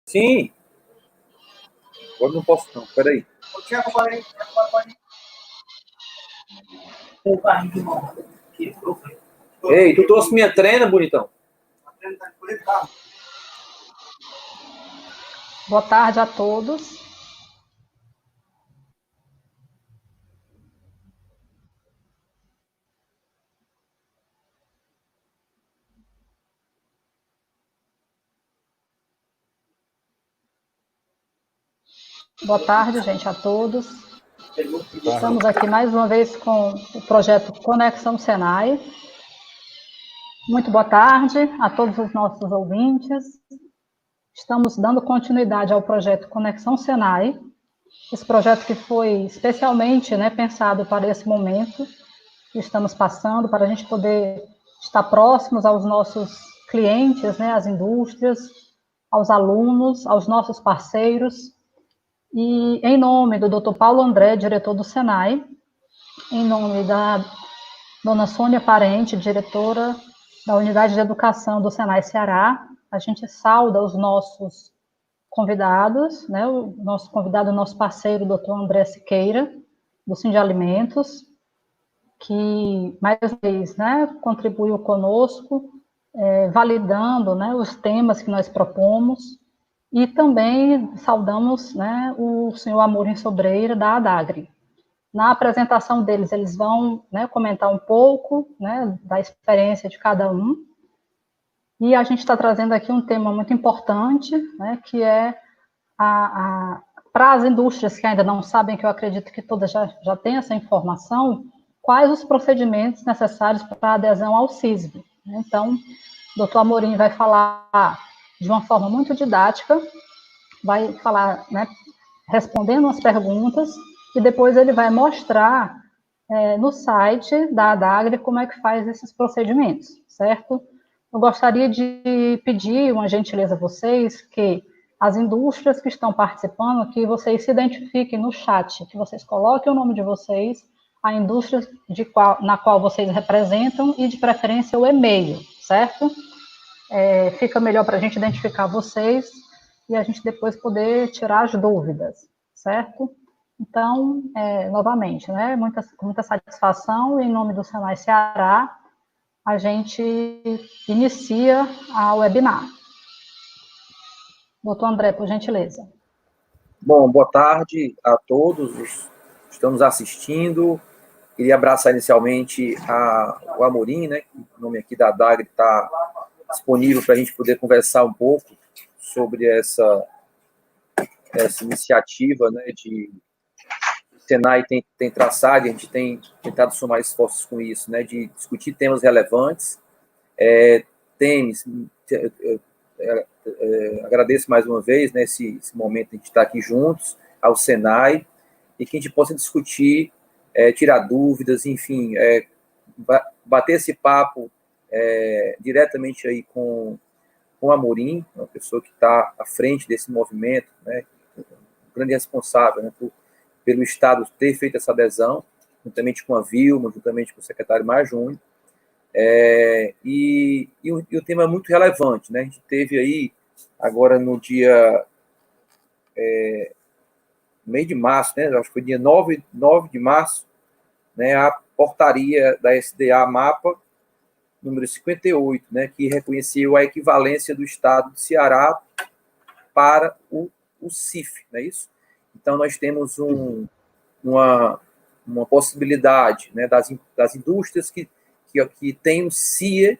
Sim. Agora não posso não, peraí. Ei, tu trouxe minha treina, bonitão? Boa tarde a todos. Boa tarde, gente, a todos. Estamos aqui mais uma vez com o projeto Conexão Senai. Muito boa tarde a todos os nossos ouvintes. Estamos dando continuidade ao projeto Conexão Senai, esse projeto que foi especialmente, pensado para esse momento que estamos passando, para a gente poder estar próximos aos nossos clientes, às indústrias, aos alunos, aos nossos parceiros. E em nome do Dr. Paulo André, diretor do Senai, em nome da dona Sônia Parente, diretora da Unidade de Educação do Senai Ceará, a gente sauda os nossos convidados, o nosso convidado, o nosso parceiro, o Dr. André Siqueira, do Sindalimentos, que mais uma vez contribuiu conosco, validando os temas que nós propomos, e também saudamos o senhor Amorim Sobreira, da Adagre. Na apresentação deles, eles vão comentar um pouco da experiência de cada um, e a gente está trazendo aqui um tema muito importante, que é para as indústrias que ainda não sabem, que eu acredito que todas já têm essa informação, quais os procedimentos necessários para a adesão ao CISB. Então, o doutor Amorim vai falar de uma forma muito didática, vai falar, respondendo as perguntas, e depois ele vai mostrar no site da Adagre como é que faz esses procedimentos, certo? Eu gostaria de pedir uma gentileza a vocês, que as indústrias que estão participando, que vocês se identifiquem no chat, que vocês coloquem o nome de vocês, a indústria na qual vocês representam e, de preferência, o e-mail, certo? Fica melhor para a gente identificar vocês e a gente depois poder tirar as dúvidas, certo? Então, novamente, com muita satisfação, em nome do Senai Ceará, a gente inicia a webinar. Doutor André, por gentileza. Bom, boa tarde a todos que estão nos assistindo. Queria abraçar inicialmente o Amorim, o nome aqui da Adagre está disponível para a gente poder conversar um pouco sobre essa iniciativa de o Senai tem traçado, e a gente tem tentado somar esforços com isso, de discutir temas relevantes. Agradeço mais uma vez esse momento de a gente estar aqui juntos, ao Senai, e que a gente possa discutir, tirar dúvidas, enfim, bater esse papo diretamente aí com o Amorim, uma pessoa que está à frente desse movimento, um grande responsável pelo Estado ter feito essa adesão, juntamente com a Vilma, juntamente com o secretário Mar Júnior. E o tema é muito relevante, A gente teve aí, agora no dia mês de março, acho que foi dia 9 de março, a portaria da SDA-MAPA, número 58, que reconheceu a equivalência do Estado do Ceará para o CIF, não é isso? Então, nós temos uma possibilidade das indústrias que têm o CIA,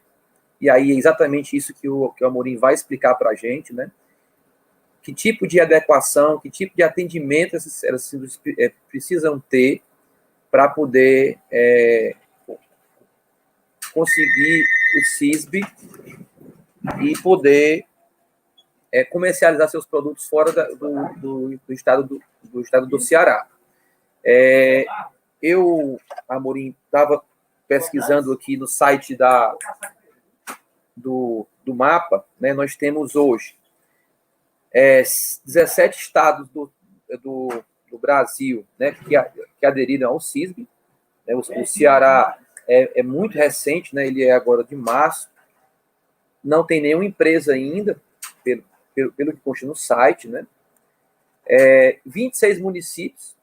e aí é exatamente isso que o Amorim vai explicar para a gente, que tipo de adequação, que tipo de atendimento essas indústrias precisam ter para poder conseguir o CISB e poder comercializar seus produtos fora do estado do Ceará. Amorim, estava pesquisando aqui no site do MAPA, nós temos hoje 17 estados do Brasil que aderiram ao CISB. O Ceará é muito recente, ele é agora de março, não tem nenhuma empresa ainda, pelo que consta no site, né? 26 municípios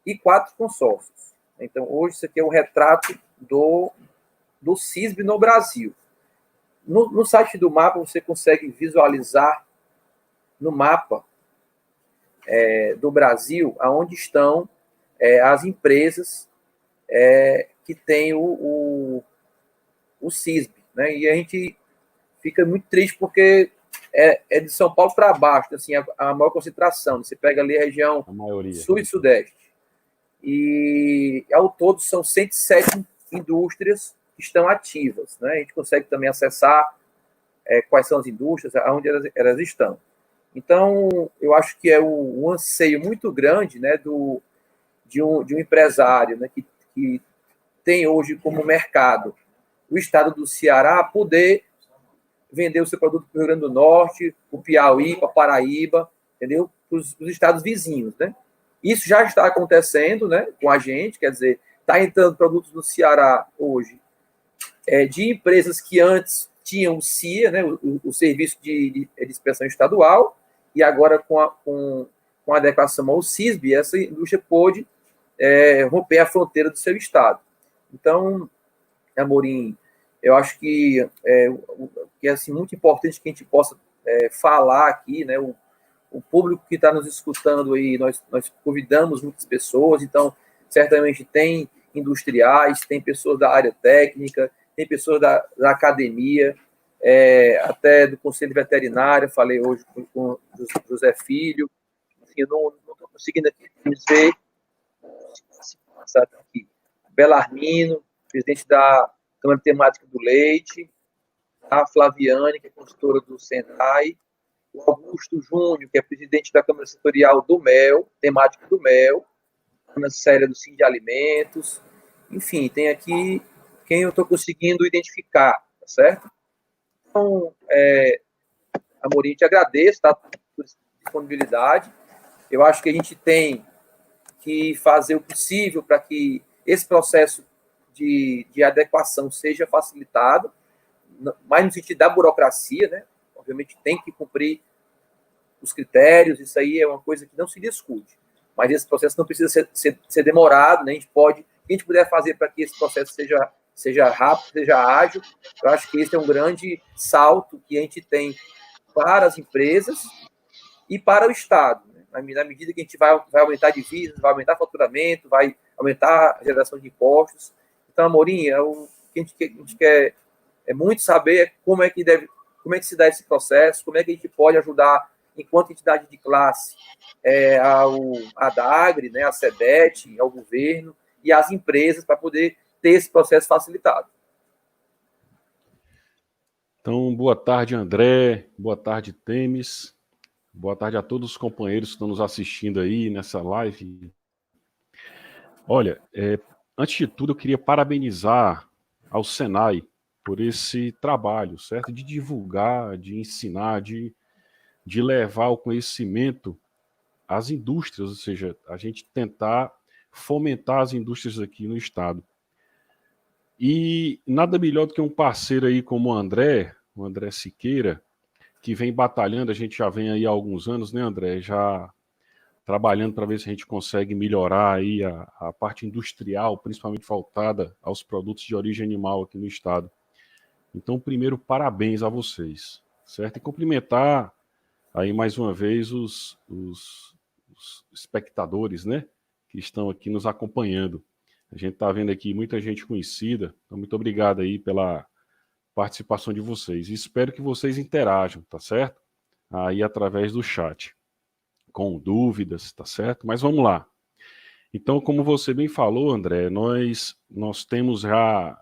e 4 consórcios. Então, hoje, isso aqui é um retrato do CISB no Brasil. No site do mapa, você consegue visualizar no mapa do Brasil aonde estão as empresas que têm o CISB, né? E a gente fica muito triste porque é de São Paulo para baixo, assim, a maior concentração. Você pega ali a região sul e sudeste. E, ao todo, são 107 indústrias que estão ativas, né? A gente consegue também acessar quais são as indústrias, aonde elas estão. Então, eu acho que é um anseio muito grande, né, de um empresário, né, que tem hoje como mercado o estado do Ceará poder vender o seu produto para o Rio Grande do Norte, para o Piauí, para a Paraíba, entendeu? Para os estados vizinhos, né? Isso já está acontecendo, né, com a gente, quer dizer, está entrando produtos no Ceará hoje de empresas que antes tinham o CIA, né, o Serviço de Inspeção Estadual, e agora com a adequação ao CISB, essa indústria pôde romper a fronteira do seu estado. Então, Amorim, eu acho que é assim, muito importante que a gente possa falar aqui, né, o público que está nos escutando aí, nós convidamos muitas pessoas, então, certamente tem industriais, tem pessoas da área técnica, tem pessoas da academia, até do Conselho Veterinário, falei hoje com o José Filho, enfim, eu não estou conseguindo aqui ver, aqui, Belarmino, presidente da Câmara Temática do Leite, a Flaviane, que é consultora do Senai, o Augusto Júnior, que é presidente da Câmara Setorial do Mel, temática do Mel, Câmara Séria do Sim de Alimentos, enfim, tem aqui quem eu estou conseguindo identificar, tá certo? Então, Amorim, te agradeço, tá, por disponibilidade. Eu acho que a gente tem que fazer o possível para que esse processo de adequação seja facilitado, mais no sentido da burocracia, né? Obviamente tem que cumprir os critérios, isso aí é uma coisa que não se discute. Mas esse processo não precisa ser demorado, né? A gente pode, o que a gente puder fazer para que esse processo seja rápido, seja ágil, eu acho que esse é um grande salto que a gente tem para as empresas e para o Estado, né? Na medida que a gente vai aumentar divisas, vai aumentar faturamento, vai aumentar a geração de impostos. Então, Amorim, o que a gente quer muito saber como é que se dá esse processo, como é que a gente pode ajudar, enquanto entidade de classe, a DAGRE, né, a SEDET, ao governo e às empresas para poder ter esse processo facilitado. Então, boa tarde, André, boa tarde, Temis, boa tarde a todos os companheiros que estão nos assistindo aí nessa live. Olha, antes de tudo, eu queria parabenizar ao Senai por esse trabalho, certo? De divulgar, de ensinar, de levar o conhecimento às indústrias, ou seja, a gente tentar fomentar as indústrias aqui no estado. E nada melhor do que um parceiro aí como o André Siqueira, que vem batalhando, a gente já vem aí há alguns anos, né, André? Já trabalhando para ver se a gente consegue melhorar aí a parte industrial, principalmente voltada aos produtos de origem animal aqui no estado. Então, primeiro, parabéns a vocês, certo? E cumprimentar aí mais uma vez os espectadores, né, que estão aqui nos acompanhando. A gente está vendo aqui muita gente conhecida, então muito obrigado aí pela participação de vocês. E espero que vocês interajam, tá certo? Aí através do chat, com dúvidas, tá certo? Mas vamos lá. Então, como você bem falou, André, nós temos já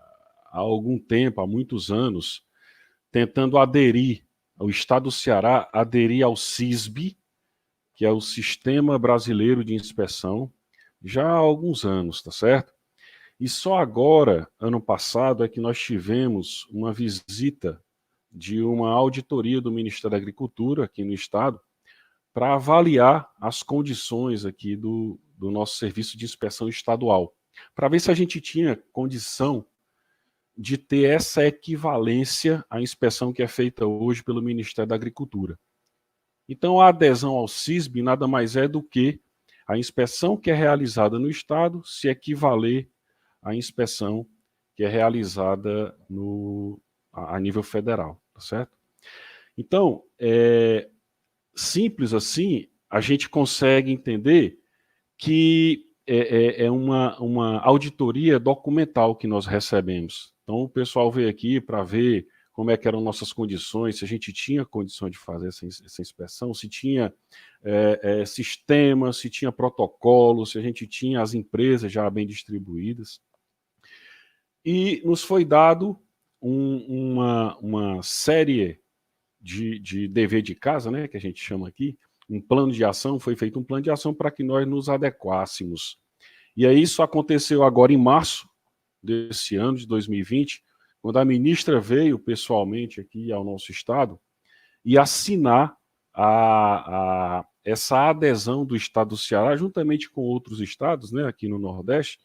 há algum tempo, há muitos anos, tentando aderir, o Estado do Ceará aderir ao CISB, que é o Sistema Brasileiro de Inspeção, já há alguns anos, tá certo? E só agora, ano passado, é que nós tivemos uma visita de uma auditoria do Ministério da Agricultura aqui no estado para avaliar as condições aqui do nosso serviço de inspeção estadual, para ver se a gente tinha condição de ter essa equivalência à inspeção que é feita hoje pelo Ministério da Agricultura. Então, a adesão ao CISB nada mais é do que a inspeção que é realizada no Estado se equivaler à inspeção que é realizada a nível federal, tá certo? Então, simples assim, a gente consegue entender que é uma auditoria documental que nós recebemos. Então, o pessoal veio aqui para ver como é que eram nossas condições, se a gente tinha condição de fazer essa inspeção, se tinha sistemas, se tinha protocolos, se a gente tinha as empresas já bem distribuídas. E nos foi dado uma série de dever de casa, né, que a gente chama aqui, um plano de ação, foi feito um plano de ação para que nós nos adequássemos. E aí isso aconteceu agora em março desse ano, de 2020, quando a ministra veio pessoalmente aqui ao nosso estado e assinar essa adesão do estado do Ceará, juntamente com outros estados, né, aqui no Nordeste,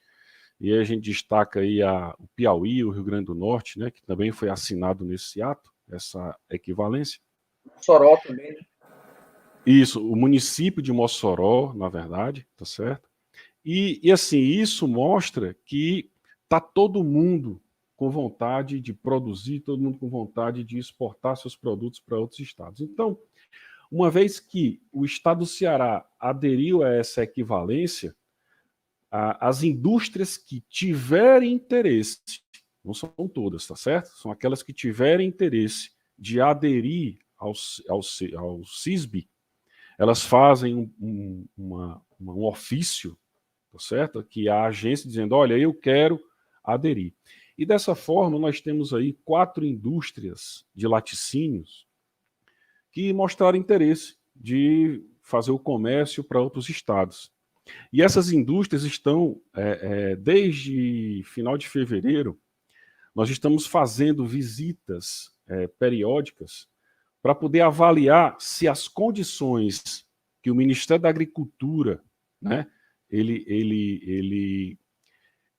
e aí a gente destaca aí o Piauí, o Rio Grande do Norte, né, que também foi assinado nesse ato, essa equivalência. Mossoró também, né? Isso, o município de Mossoró, na verdade, tá certo? E assim, isso mostra que está todo mundo com vontade de produzir, todo mundo com vontade de exportar seus produtos para outros estados. Então, uma vez que o estado do Ceará aderiu a essa equivalência, as indústrias que tiverem interesse, não são todas, tá certo? São aquelas que tiverem interesse de aderir ao CISB, elas fazem um ofício, tá certo? Que a agência dizendo, olha, eu quero aderir. E dessa forma, nós temos aí 4 indústrias de laticínios que mostraram interesse de fazer o comércio para outros estados. E essas indústrias estão, desde final de fevereiro, nós estamos fazendo visitas periódicas para poder avaliar se as condições que o Ministério da Agricultura, né, ele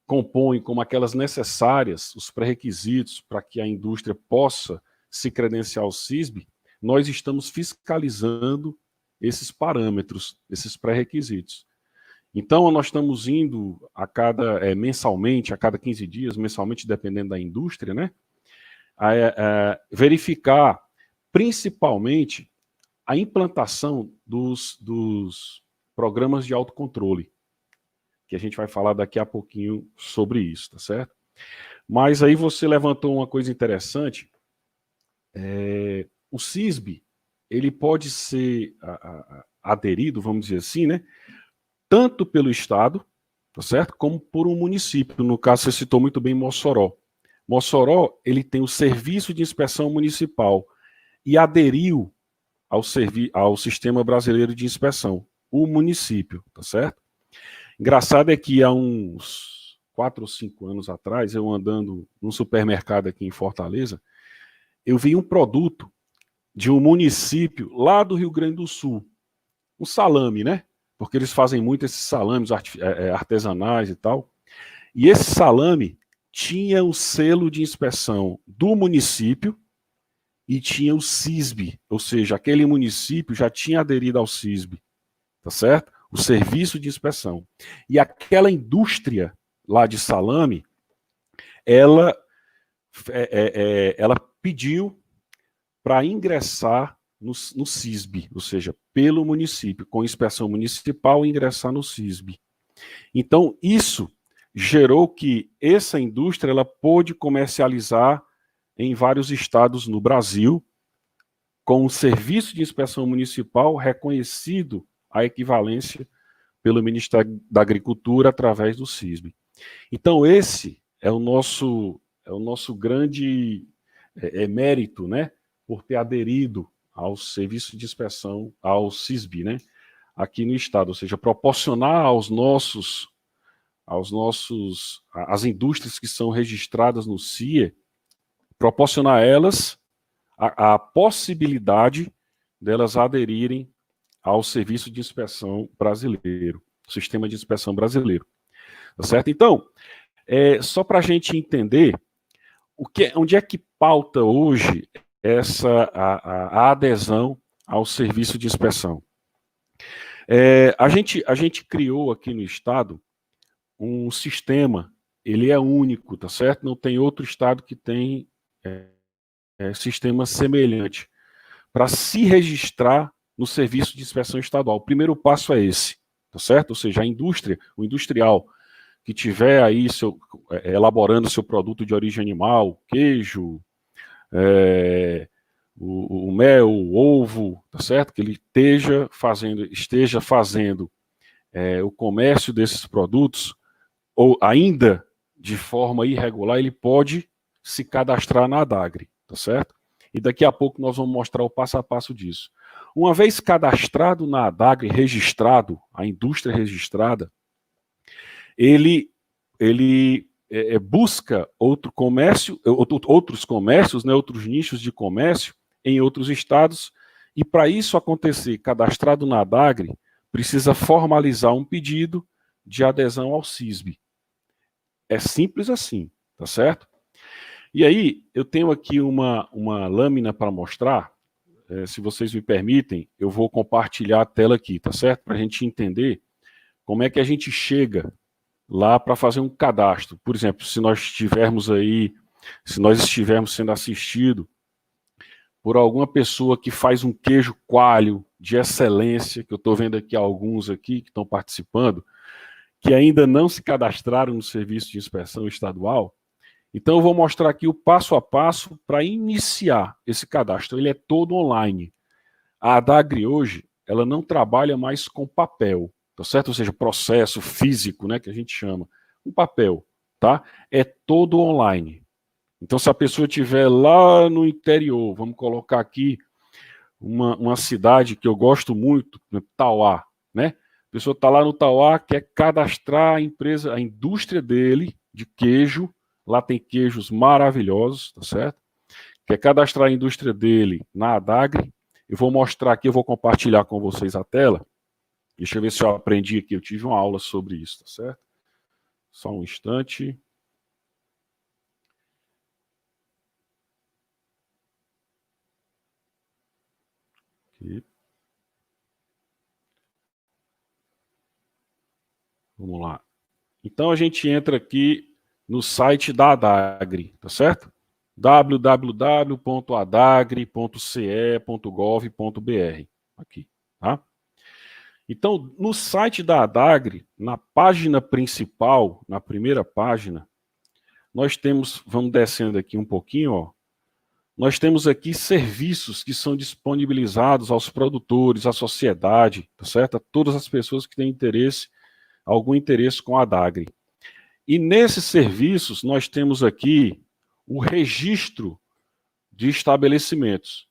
compõe como aquelas necessárias, os pré-requisitos para que a indústria possa se credenciar ao CISB, nós estamos fiscalizando esses parâmetros, esses pré-requisitos. Então, nós estamos indo mensalmente, a cada 15 dias, mensalmente, dependendo da indústria, né, verificar principalmente a implantação dos programas de autocontrole, que a gente vai falar daqui a pouquinho sobre isso, tá certo? Mas aí você levantou uma coisa interessante, o CISB, ele pode ser aderido, vamos dizer assim, né, tanto pelo Estado, tá certo, como por um município, no caso você citou muito bem Mossoró. Mossoró, ele tem o Serviço de Inspeção Municipal e aderiu ao Sistema Brasileiro de Inspeção, o município, tá certo? Engraçado é que há uns 4 ou 5 anos atrás, eu andando num supermercado aqui em Fortaleza, eu vi um produto de um município lá do Rio Grande do Sul, um salame, né? Porque eles fazem muito esses salames artesanais e tal. E esse salame tinha o selo de inspeção do município e tinha o CISB, ou seja, aquele município já tinha aderido ao CISB, tá certo? O Serviço de Inspeção. E aquela indústria lá de salame, ela pediu para ingressar no CISB, ou seja, pelo município, com inspeção municipal, ingressar no CISB. Então, isso gerou que essa indústria ela pôde comercializar em vários estados no Brasil, com um serviço de inspeção municipal reconhecido a equivalência pelo Ministério da Agricultura através do CISB. Então, esse é o nosso grande mérito, né, por ter aderido ao serviço de inspeção, ao CISB, né, aqui no estado, ou seja, proporcionar às indústrias que são registradas no CIE, proporcionar a elas a possibilidade delas aderirem ao serviço de inspeção brasileiro, sistema de inspeção brasileiro, tá certo? Então, só para a gente entender onde é que pauta hoje a adesão ao serviço de inspeção. A gente criou aqui no estado um sistema, ele é único, tá certo? Não tem outro estado que tem sistema semelhante para se registrar no serviço de inspeção estadual. O primeiro passo é esse, tá certo? Ou seja, o industrial que tiver aí elaborando seu produto de origem animal, queijo, o mel, o ovo, tá certo? Que ele esteja fazendo o comércio desses produtos, ou ainda de forma irregular, ele pode se cadastrar na ADAGRE, tá certo? E daqui a pouco nós vamos mostrar o passo a passo disso. Uma vez cadastrado na ADAGRE, registrado, a indústria registrada, ele busca outros comércios, né, outros nichos de comércio em outros estados, e para isso acontecer, cadastrado na ADAGRE, precisa formalizar um pedido de adesão ao CISB. É simples assim, tá certo? E aí, eu tenho aqui uma lâmina para mostrar, se vocês me permitem, eu vou compartilhar a tela aqui, tá certo? Para a gente entender como é que a gente chega lá para fazer um cadastro. Por exemplo, se nós estivermos sendo assistido por alguma pessoa que faz um queijo coalho de excelência, que eu estou vendo aqui alguns aqui que estão participando, que ainda não se cadastraram no serviço de inspeção estadual. Então eu vou mostrar aqui o passo a passo para iniciar esse cadastro. Ele é todo online. A ADAGRE hoje, ela não trabalha mais com papel, tá certo? Ou seja, processo físico, né, que a gente chama. Um papel, tá? É todo online. Então, se a pessoa estiver lá no interior, vamos colocar aqui uma cidade que eu gosto muito, Tauá, né? A pessoa está lá no Tauá, quer cadastrar a indústria dele de queijo, lá tem queijos maravilhosos, tá certo? Quer cadastrar a indústria dele na ADAGRE, eu vou mostrar aqui, eu vou compartilhar com vocês a tela. Deixa eu ver se eu aprendi aqui, eu tive uma aula sobre isso, tá certo? Só um instante. Aqui. Vamos lá. Então a gente entra aqui no site da ADAGRE, tá certo? www.adagre.ce.gov.br. Aqui, tá? Então, no site da ADAGRE, na página principal, na primeira página, nós temos, vamos descendo aqui um pouquinho, ó, nós temos aqui serviços que são disponibilizados aos produtores, à sociedade, tá certo? A todas as pessoas que têm interesse, algum interesse com a ADAGRE. E nesses serviços nós temos aqui o registro de estabelecimentos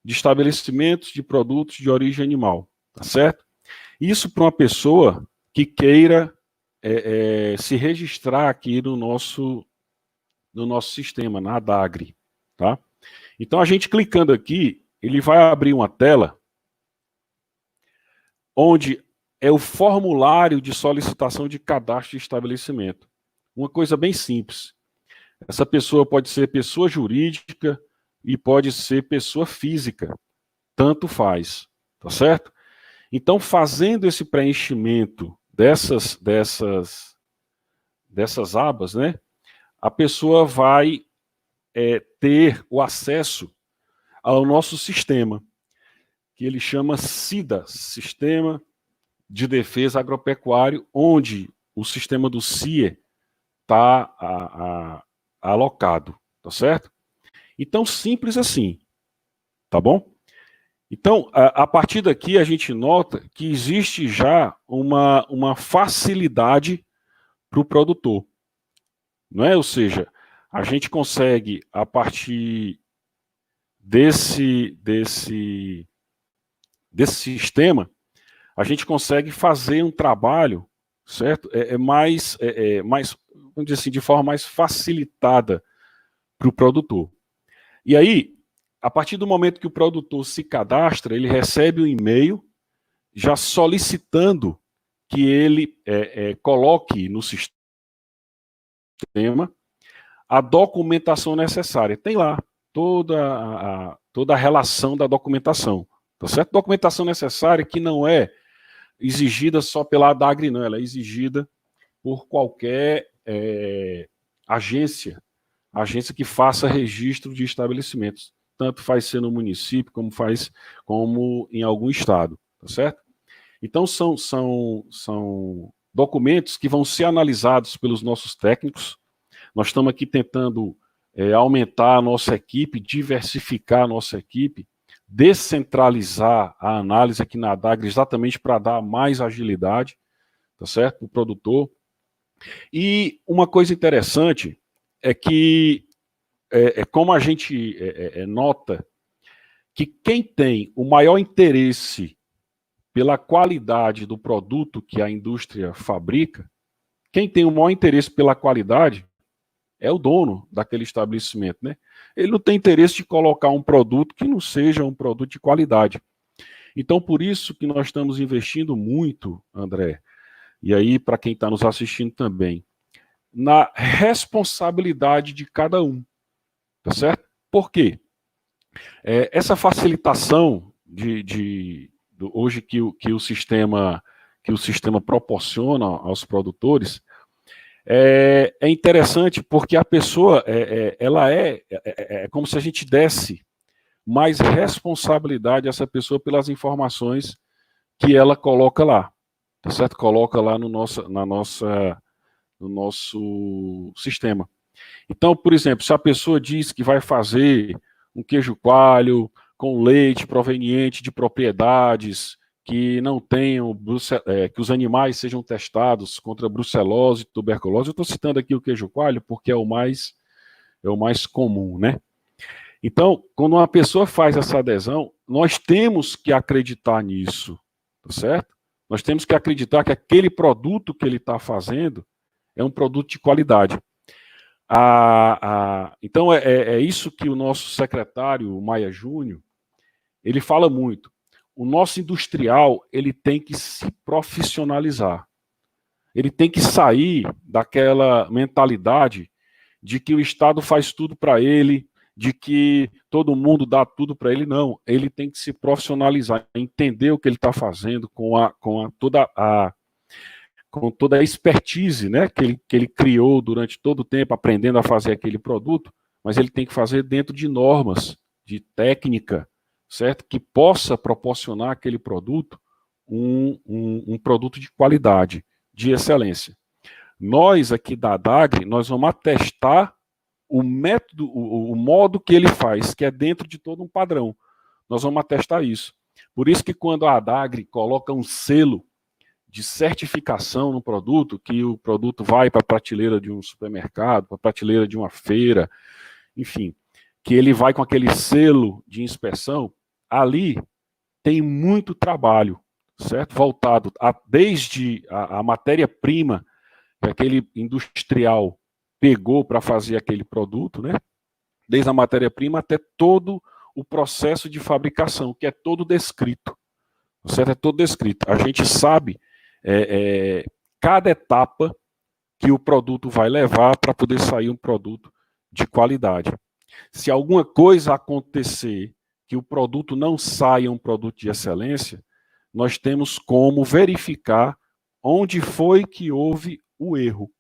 de produtos de origem animal, tá certo? Isso para uma pessoa que queira se registrar aqui no nosso sistema, na ADAGRE, tá? Então a gente clicando aqui, ele vai abrir uma tela onde é o formulário de solicitação de cadastro de estabelecimento. Uma coisa bem simples. Essa pessoa pode ser pessoa jurídica e pode ser pessoa física. Tanto faz, tá certo? Então, fazendo esse preenchimento dessas abas, né, a pessoa vai ter o acesso ao nosso sistema, que ele chama SIDA, Sistema de Defesa Agropecuário, onde o sistema do CIE está alocado, tá certo? Então, simples assim, tá bom? Então, a partir daqui a gente nota que existe já uma facilidade para o produtor, não é? Ou seja, a gente consegue, a partir desse sistema, a gente consegue fazer um trabalho, certo? Mais, vamos dizer assim, de forma mais facilitada para o produtor. E aí, a partir do momento que o produtor se cadastra, ele recebe um e-mail já solicitando que ele coloque no sistema a documentação necessária. Tem lá toda a relação da documentação, tá certo? Documentação necessária que não é exigida só pela ADAGRE, não, ela é exigida por qualquer agência que faça registro de estabelecimentos. Tanto faz ser no município, como em algum estado, tá certo? Então, são documentos que vão ser analisados pelos nossos técnicos. Nós estamos aqui tentando aumentar a nossa equipe, diversificar a nossa equipe, descentralizar a análise aqui na ADAGRE, exatamente para dar mais agilidade, tá certo? Para o produtor. E uma coisa interessante é que, como a gente nota, que quem tem o maior interesse pela qualidade do produto que a indústria fabrica, quem tem o maior interesse pela qualidade é o dono daquele estabelecimento, né? Ele não tem interesse de colocar um produto que não seja um produto de qualidade. Então, por isso que nós estamos investindo muito, André, e aí para quem está nos assistindo também, na responsabilidade de cada um, tá certo? Por quê? Essa facilitação hoje que o sistema proporciona aos produtores é interessante porque a pessoa ela é como se a gente desse mais responsabilidade a essa pessoa pelas informações que ela coloca lá, tá certo? Coloca lá no nosso sistema. Então, por exemplo, se a pessoa diz que vai fazer um queijo coalho com leite proveniente de propriedades que não tenham, que os animais sejam testados contra brucelose e tuberculose. Eu estou citando aqui o queijo coalho porque é o mais comum, né? Então, quando uma pessoa faz essa adesão, nós temos que acreditar nisso, tá certo? Nós temos que acreditar que aquele produto que ele está fazendo é um produto de qualidade. Então, é isso que o nosso secretário, o Maia Júnior, ele fala muito. O nosso industrial, ele tem que se profissionalizar. Ele tem que sair daquela mentalidade de que o Estado faz tudo para ele, de que todo mundo dá tudo para ele. Não, ele tem que se profissionalizar, entender o que ele está fazendo com toda a expertise, né, que ele criou durante todo o tempo, aprendendo a fazer aquele produto, mas ele tem que fazer dentro de normas, de técnica, certo? Que possa proporcionar aquele produto um produto de qualidade, de excelência. Nós aqui da ADAGRE, nós vamos atestar o método, o modo que ele faz, que é dentro de todo um padrão. Nós vamos atestar isso. Por isso que quando a ADAGRE coloca um selo de certificação no produto, que o produto vai para a prateleira de um supermercado, para a prateleira de uma feira, enfim, que ele vai com aquele selo de inspeção, ali tem muito trabalho, certo? Voltado desde a matéria-prima que aquele industrial pegou para fazer aquele produto, né? Desde a matéria-prima até todo o processo de fabricação, que é todo descrito, certo? É todo descrito. A gente sabe cada etapa que o produto vai levar para poder sair um produto de qualidade. Se alguma coisa acontecer que o produto não saia um produto de excelência, nós temos como verificar onde foi que houve o erro.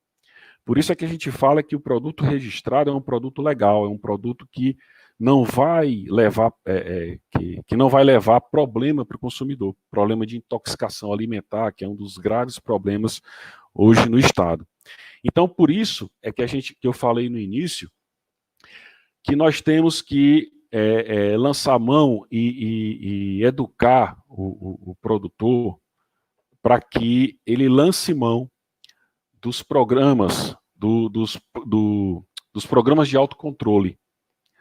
Por isso é que a gente fala que o produto registrado é um produto legal, é um produto que não vai levar, que não vai levar problema para o consumidor, problema de intoxicação alimentar, que é um dos graves problemas hoje no Estado. Então, por isso é que eu falei no início, que nós temos que lançar mão e educar o produtor para que ele lance mão dos programas, dos programas de autocontrole,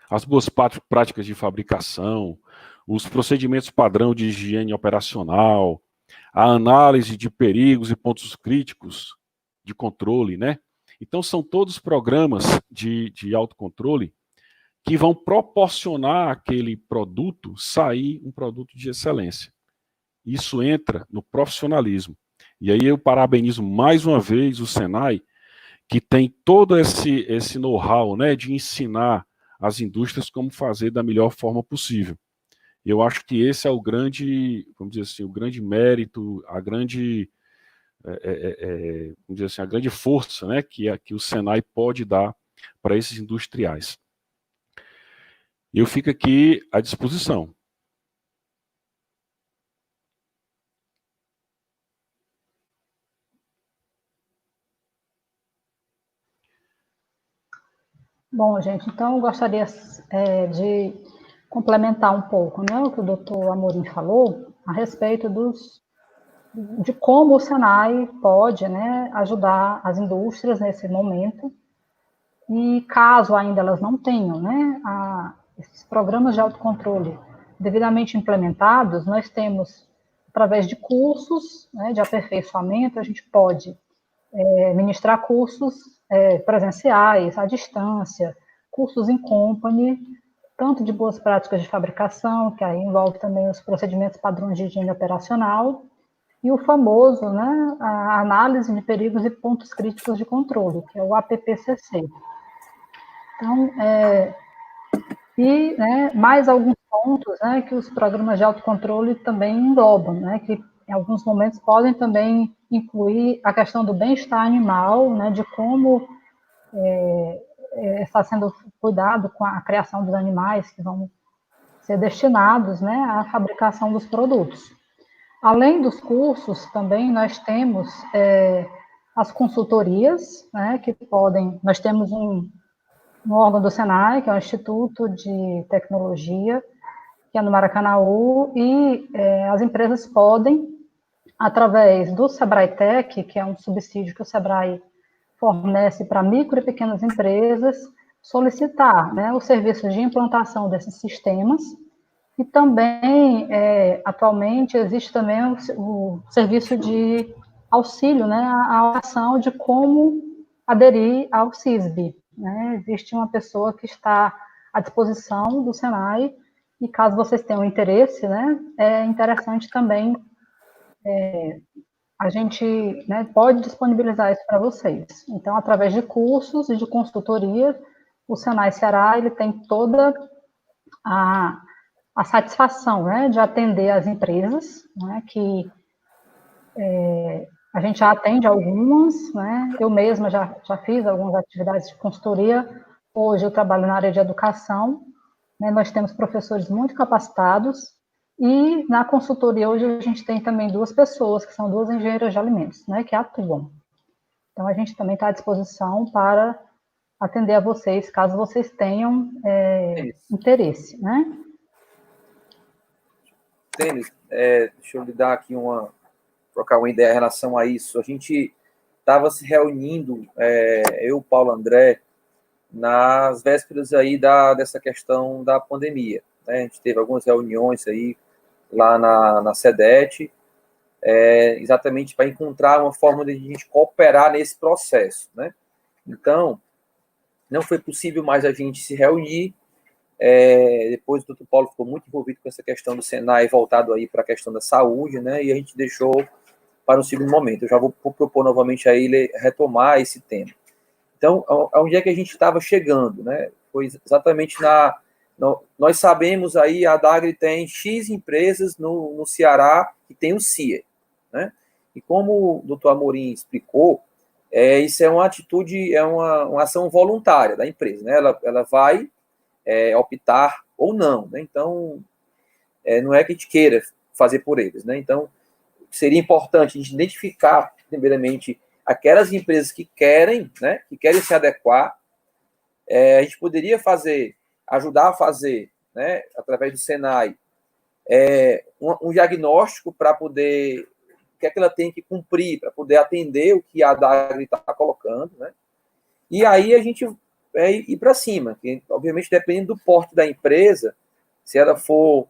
as boas práticas de fabricação, os procedimentos padrão de higiene operacional, a análise de perigos e pontos críticos de controle, né? Então, são todos programas de autocontrole que vão proporcionar aquele produto sair um produto de excelência. Isso entra no profissionalismo. E aí eu parabenizo mais uma vez o Senai, que tem todo esse know-how, né, de ensinar as indústrias como fazer da melhor forma possível. Eu acho que esse é o grande, vamos dizer assim, o grande mérito, a grande, vamos dizer assim, a grande força, né, que o Senai pode dar para esses industriais. Eu fico aqui à disposição. Bom, gente, então eu gostaria de complementar um pouco, né, o que o doutor Amorim falou a respeito de como o Senai pode, né, ajudar as indústrias nesse momento e caso ainda elas não tenham, né, esses programas de autocontrole devidamente implementados, nós temos, através de cursos, né, de aperfeiçoamento, a gente pode ministrar cursos presenciais, à distância, cursos em company, tanto de boas práticas de fabricação, que aí envolve também os procedimentos padrões de higiene operacional, e o famoso, né, a análise de perigos e pontos críticos de controle, que é o APPCC. Então, né, mais alguns pontos, né, que os programas de autocontrole também englobam, né, que em alguns momentos podem também incluir a questão do bem-estar animal, né, de como está sendo cuidado com a criação dos animais que vão ser destinados, né, à fabricação dos produtos. Além dos cursos, também nós temos as consultorias, né, que podem, nós temos um órgão do Senai, que é o Instituto de Tecnologia, que é no Maracanaú, e as empresas podem, através do Sebrae Tech, que é um subsídio que o Sebrae fornece para micro e pequenas empresas, solicitar, né, o serviço de implantação desses sistemas, e também, atualmente, existe também o serviço de auxílio, né, à ação de como aderir ao CISB. Né? Existe uma pessoa que está à disposição do Senai, e caso vocês tenham interesse, né, é interessante também, a gente, né, pode disponibilizar isso para vocês. Então, através de cursos e de consultoria, o Senai Ceará, ele tem toda a satisfação, né, de atender as empresas, né, que a gente já atende algumas, né, eu mesma já fiz algumas atividades de consultoria, hoje eu trabalho na área de educação, né, nós temos professores muito capacitados, e na consultoria hoje a gente tem também 2 pessoas, que são 2 engenheiras de alimentos, né, que atuam. Então a gente também está à disposição para atender a vocês, caso vocês tenham interesse, né? Tênis, deixa eu lhe dar aqui trocar uma ideia em relação a isso. A gente estava se reunindo, eu, Paulo André, nas vésperas aí dessa questão da pandemia. Né? A gente teve algumas reuniões aí lá na SEDET, exatamente para encontrar uma forma de a gente cooperar nesse processo. Né? Então, não foi possível mais a gente se reunir. Depois o doutor Paulo ficou muito envolvido com essa questão do Senai, voltado aí para a questão da saúde, né? E a gente deixou para um segundo momento. Eu já vou propor novamente a ele retomar esse tema. Então, onde é que a gente estava chegando, né? Foi exatamente nós sabemos aí, a Dagri tem X empresas no Ceará que tem o CIA, né? E como o doutor Amorim explicou, isso é uma atitude, é uma ação voluntária da empresa, né? Ela vai optar ou não, né? Então, não é que a gente queira fazer por eles, né? Então, seria importante a gente identificar, primeiramente, aquelas empresas que querem, né, que querem se adequar. A gente poderia ajudar a fazer, né, através do Senai, um diagnóstico para poder, o que é que ela tem que cumprir, para poder atender o que a Dagri está colocando, né? E aí a gente ir para cima, que, obviamente, dependendo do porte da empresa, se ela for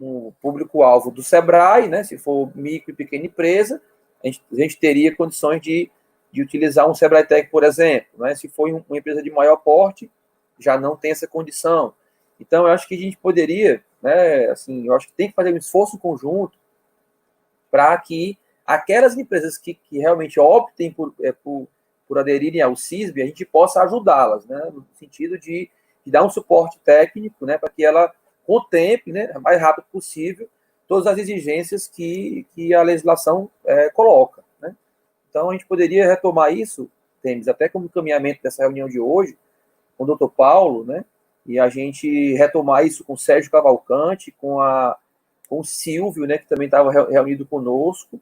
um público-alvo do Sebrae, né, se for micro e pequena empresa, a gente teria condições de utilizar um Sebrae Tech, por exemplo. Né? Se for uma empresa de maior porte, já não tem essa condição. Então, eu acho que a gente poderia, né, assim, eu acho que tem que fazer um esforço conjunto para que aquelas empresas que realmente optem por aderirem ao CISB, a gente possa ajudá-las, né, no sentido de dar um suporte técnico, né, para que ela contemple, né, o mais rápido possível, todas as exigências que a legislação coloca, né? Então, a gente poderia retomar isso, Temes, até como encaminhamento dessa reunião de hoje, com o doutor Paulo, né, e a gente retomar isso com o Sérgio Cavalcante, com o Silvio, né, que também estava reunido conosco,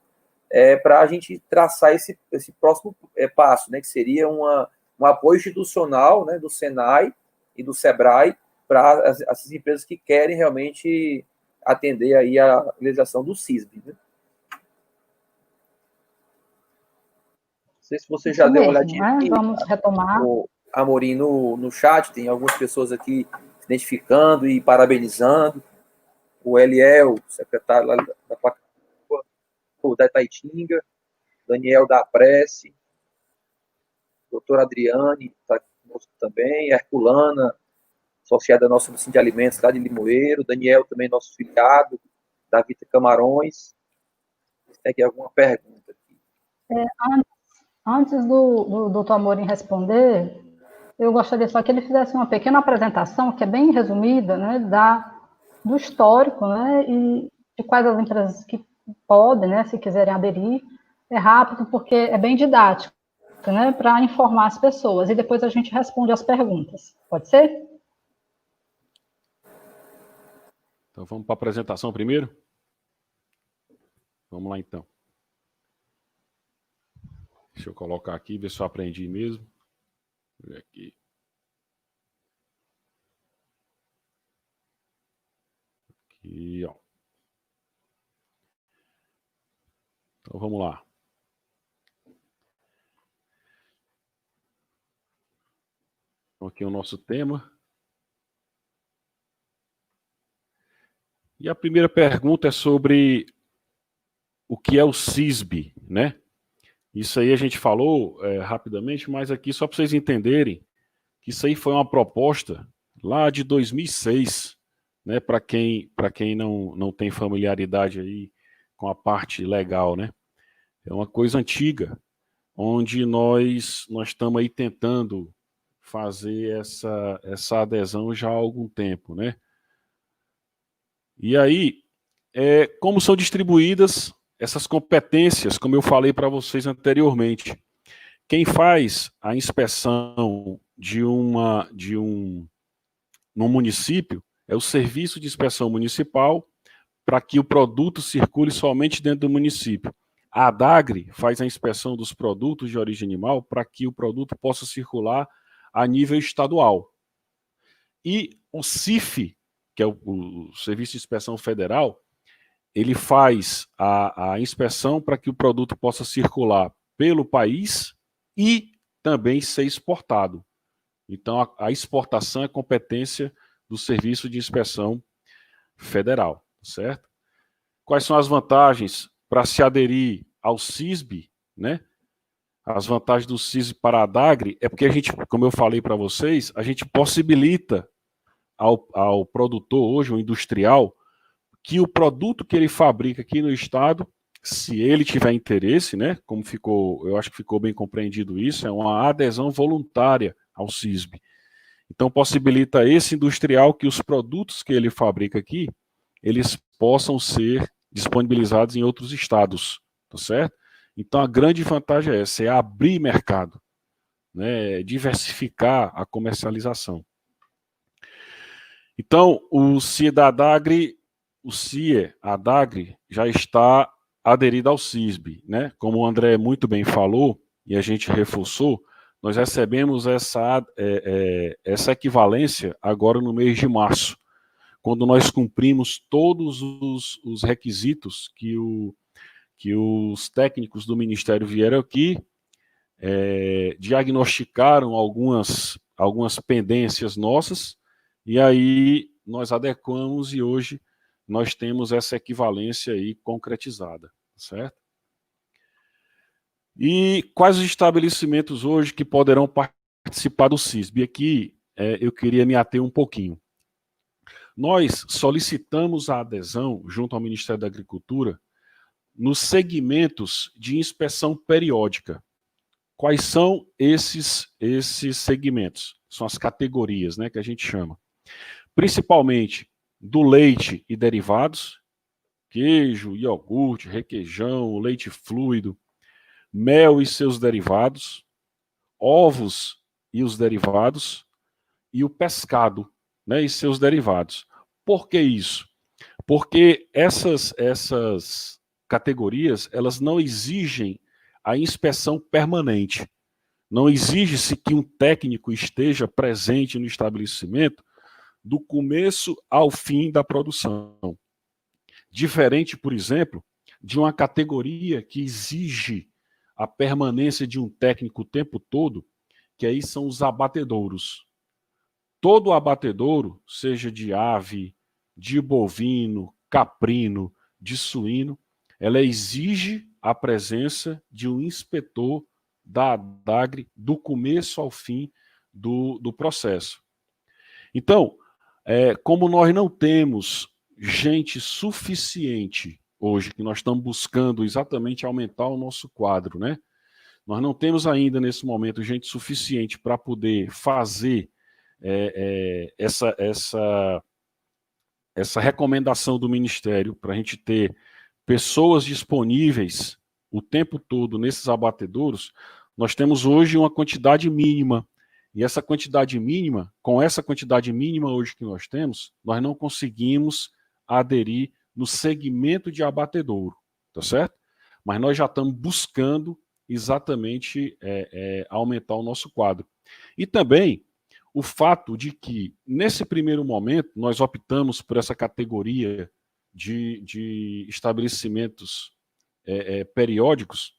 para a gente traçar esse próximo passo, né, que seria um apoio institucional, né, do Senai e do Sebrae para essas empresas que querem realmente atender aí a legislação do CISB. Né? Não sei se você já deu uma olhadinha aqui. Vamos retomar. O Amorim no chat, tem algumas pessoas aqui se identificando e parabenizando. O Eliel, secretário lá da Placatua, o da Itaitinga, Daniel da Prece, doutora Adriane, está conosco também, Herculana, associada à nossa oficina de alimentos lá de Limoeiro, Daniel também, nosso filiado, da Vita Camarões. Tem aqui alguma pergunta? Antes do doutor Amorim responder, eu gostaria só que ele fizesse uma pequena apresentação, que é bem resumida, né, do histórico, né, e de quais as empresas que podem, né, se quiserem aderir. É rápido, porque é bem didático, né, para informar as pessoas, e depois a gente responde as perguntas. Pode ser? Então vamos para a apresentação primeiro? Vamos lá então. Deixa eu colocar aqui, ver se eu aprendi mesmo. Vou ver aqui. Aqui, ó. Então vamos lá. Então, aqui é o nosso tema. E a primeira pergunta é sobre o que é o CISB, né? Isso aí a gente falou rapidamente, mas aqui só para vocês entenderem que isso aí foi uma proposta lá de 2006, né? Para quem não tem familiaridade aí com a parte legal, né? É uma coisa antiga, onde nós estamos aí tentando fazer essa adesão já há algum tempo, né? E aí, como são distribuídas essas competências, como eu falei para vocês anteriormente. Quem faz a inspeção num município é o Serviço de Inspeção Municipal, para que o produto circule somente dentro do município. A ADAGRE faz a inspeção dos produtos de origem animal para que o produto possa circular a nível estadual. E o CIF, que é o Serviço de Inspeção Federal, ele faz a inspeção para que o produto possa circular pelo país e também ser exportado. Então, a exportação é competência do Serviço de Inspeção Federal, certo? Quais são as vantagens para se aderir ao CISB, né? As vantagens do CISB para a ADAGRE é porque a gente, como eu falei para vocês, a gente possibilita ao produtor hoje, o industrial, que o produto que ele fabrica aqui no estado, se ele tiver interesse, né, como eu acho que ficou bem compreendido isso, é uma adesão voluntária ao CISB. Então possibilita esse industrial que os produtos que ele fabrica aqui, eles possam ser disponibilizados em outros estados, tá certo? Então a grande vantagem é essa, é abrir mercado, né, diversificar a comercialização. Então o CIE da ADAGRE, a ADAGRE, já está aderido ao CISB, né? Como o André muito bem falou, e a gente reforçou, nós recebemos essa equivalência agora no mês de março, quando nós cumprimos todos os requisitos que os técnicos do Ministério vieram aqui, diagnosticaram algumas pendências nossas, e aí nós adequamos e hoje nós temos essa equivalência aí concretizada, certo? E quais os estabelecimentos hoje que poderão participar do CISB? Aqui eu queria me ater um pouquinho. Nós solicitamos a adesão, junto ao Ministério da Agricultura, nos segmentos de inspeção periódica. Quais são esses segmentos? São as categorias, né, que a gente chama. Principalmente do leite e derivados, queijo, iogurte, requeijão, leite fluido, mel e seus derivados, ovos e os derivados, e o pescado, né, e seus derivados. Por que isso? Porque essas categorias, elas não exigem a inspeção permanente. Não exige-se que um técnico esteja presente no estabelecimento do começo ao fim da produção. Diferente, por exemplo, de uma categoria que exige a permanência de um técnico o tempo todo, que aí são os abatedouros. Todo abatedouro, seja de ave, de bovino, caprino, de suíno, ela exige a presença de um inspetor da ADAGRE do começo ao fim do processo. Então, como nós não temos gente suficiente hoje, que nós estamos buscando exatamente aumentar o nosso quadro, né? Nós não temos ainda, nesse momento, gente suficiente para poder fazer essa recomendação do Ministério, para a gente ter pessoas disponíveis o tempo todo nesses abatedouros. Nós temos hoje uma quantidade mínima, e essa quantidade mínima, com essa quantidade mínima hoje que nós temos, nós não conseguimos aderir no segmento de abatedouro, tá certo? Mas nós já estamos buscando exatamente aumentar o nosso quadro. E também o fato de que, nesse primeiro momento, nós optamos por essa categoria de estabelecimentos periódicos,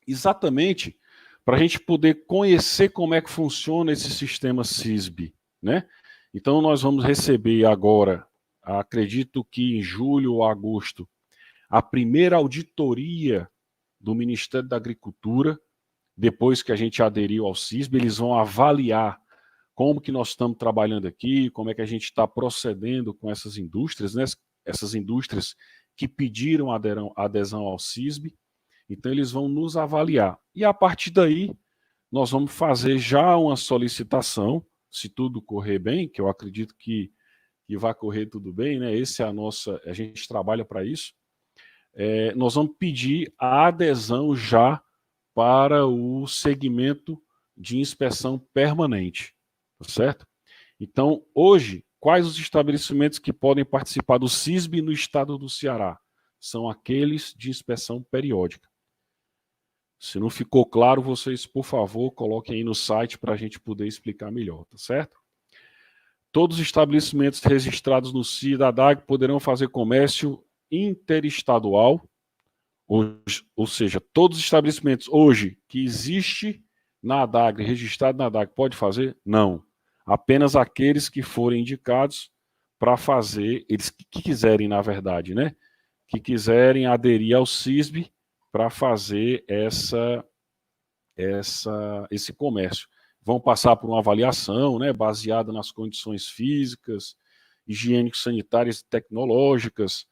exatamente para a gente poder conhecer como é que funciona esse sistema SISB, né? Então, nós vamos receber agora, acredito que em julho ou agosto, a primeira auditoria do Ministério da Agricultura. Depois que a gente aderiu ao SISB, eles vão avaliar como que nós estamos trabalhando aqui, como é que a gente está procedendo com essas indústrias, né? Essas indústrias que pediram adesão ao SISB. Então, eles vão nos avaliar. E, a partir daí, nós vamos fazer já uma solicitação, se tudo correr bem, que eu acredito que vai correr tudo bem, né? A gente trabalha para isso. Nós vamos pedir a adesão já para o segmento de inspeção permanente, tá certo? Então, hoje, quais os estabelecimentos que podem participar do SISB no estado do Ceará? São aqueles de inspeção periódica. Se não ficou claro, vocês, por favor, coloquem aí no site para a gente poder explicar melhor, tá certo? Todos os estabelecimentos registrados no CIE da ADAGRE poderão fazer comércio interestadual, ou seja, todos os estabelecimentos hoje que existe na ADAGRE, registrado na ADAGRE, pode fazer? Não. Apenas aqueles que forem indicados para fazer, eles que quiserem, na verdade, né? Que quiserem aderir ao SISB para fazer esse comércio. Vão passar por uma avaliação, né, baseada nas condições físicas, higiênico-sanitárias e tecnológicas,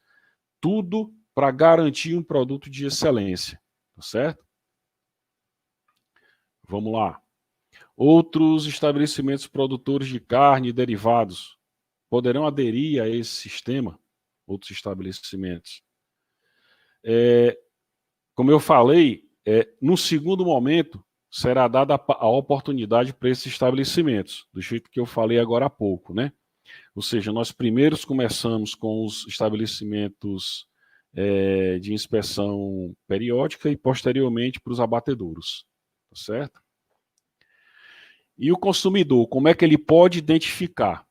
tudo para garantir um produto de excelência, tá certo? Vamos lá. Outros estabelecimentos produtores de carne e derivados poderão aderir a esse sistema, outros estabelecimentos. Como eu falei, no segundo momento, será dada a oportunidade para esses estabelecimentos, do jeito que eu falei agora há pouco, né? Ou seja, nós primeiros começamos com os estabelecimentos de inspeção periódica e posteriormente para os abatedouros, tá certo? E o consumidor, como é que ele pode identificar?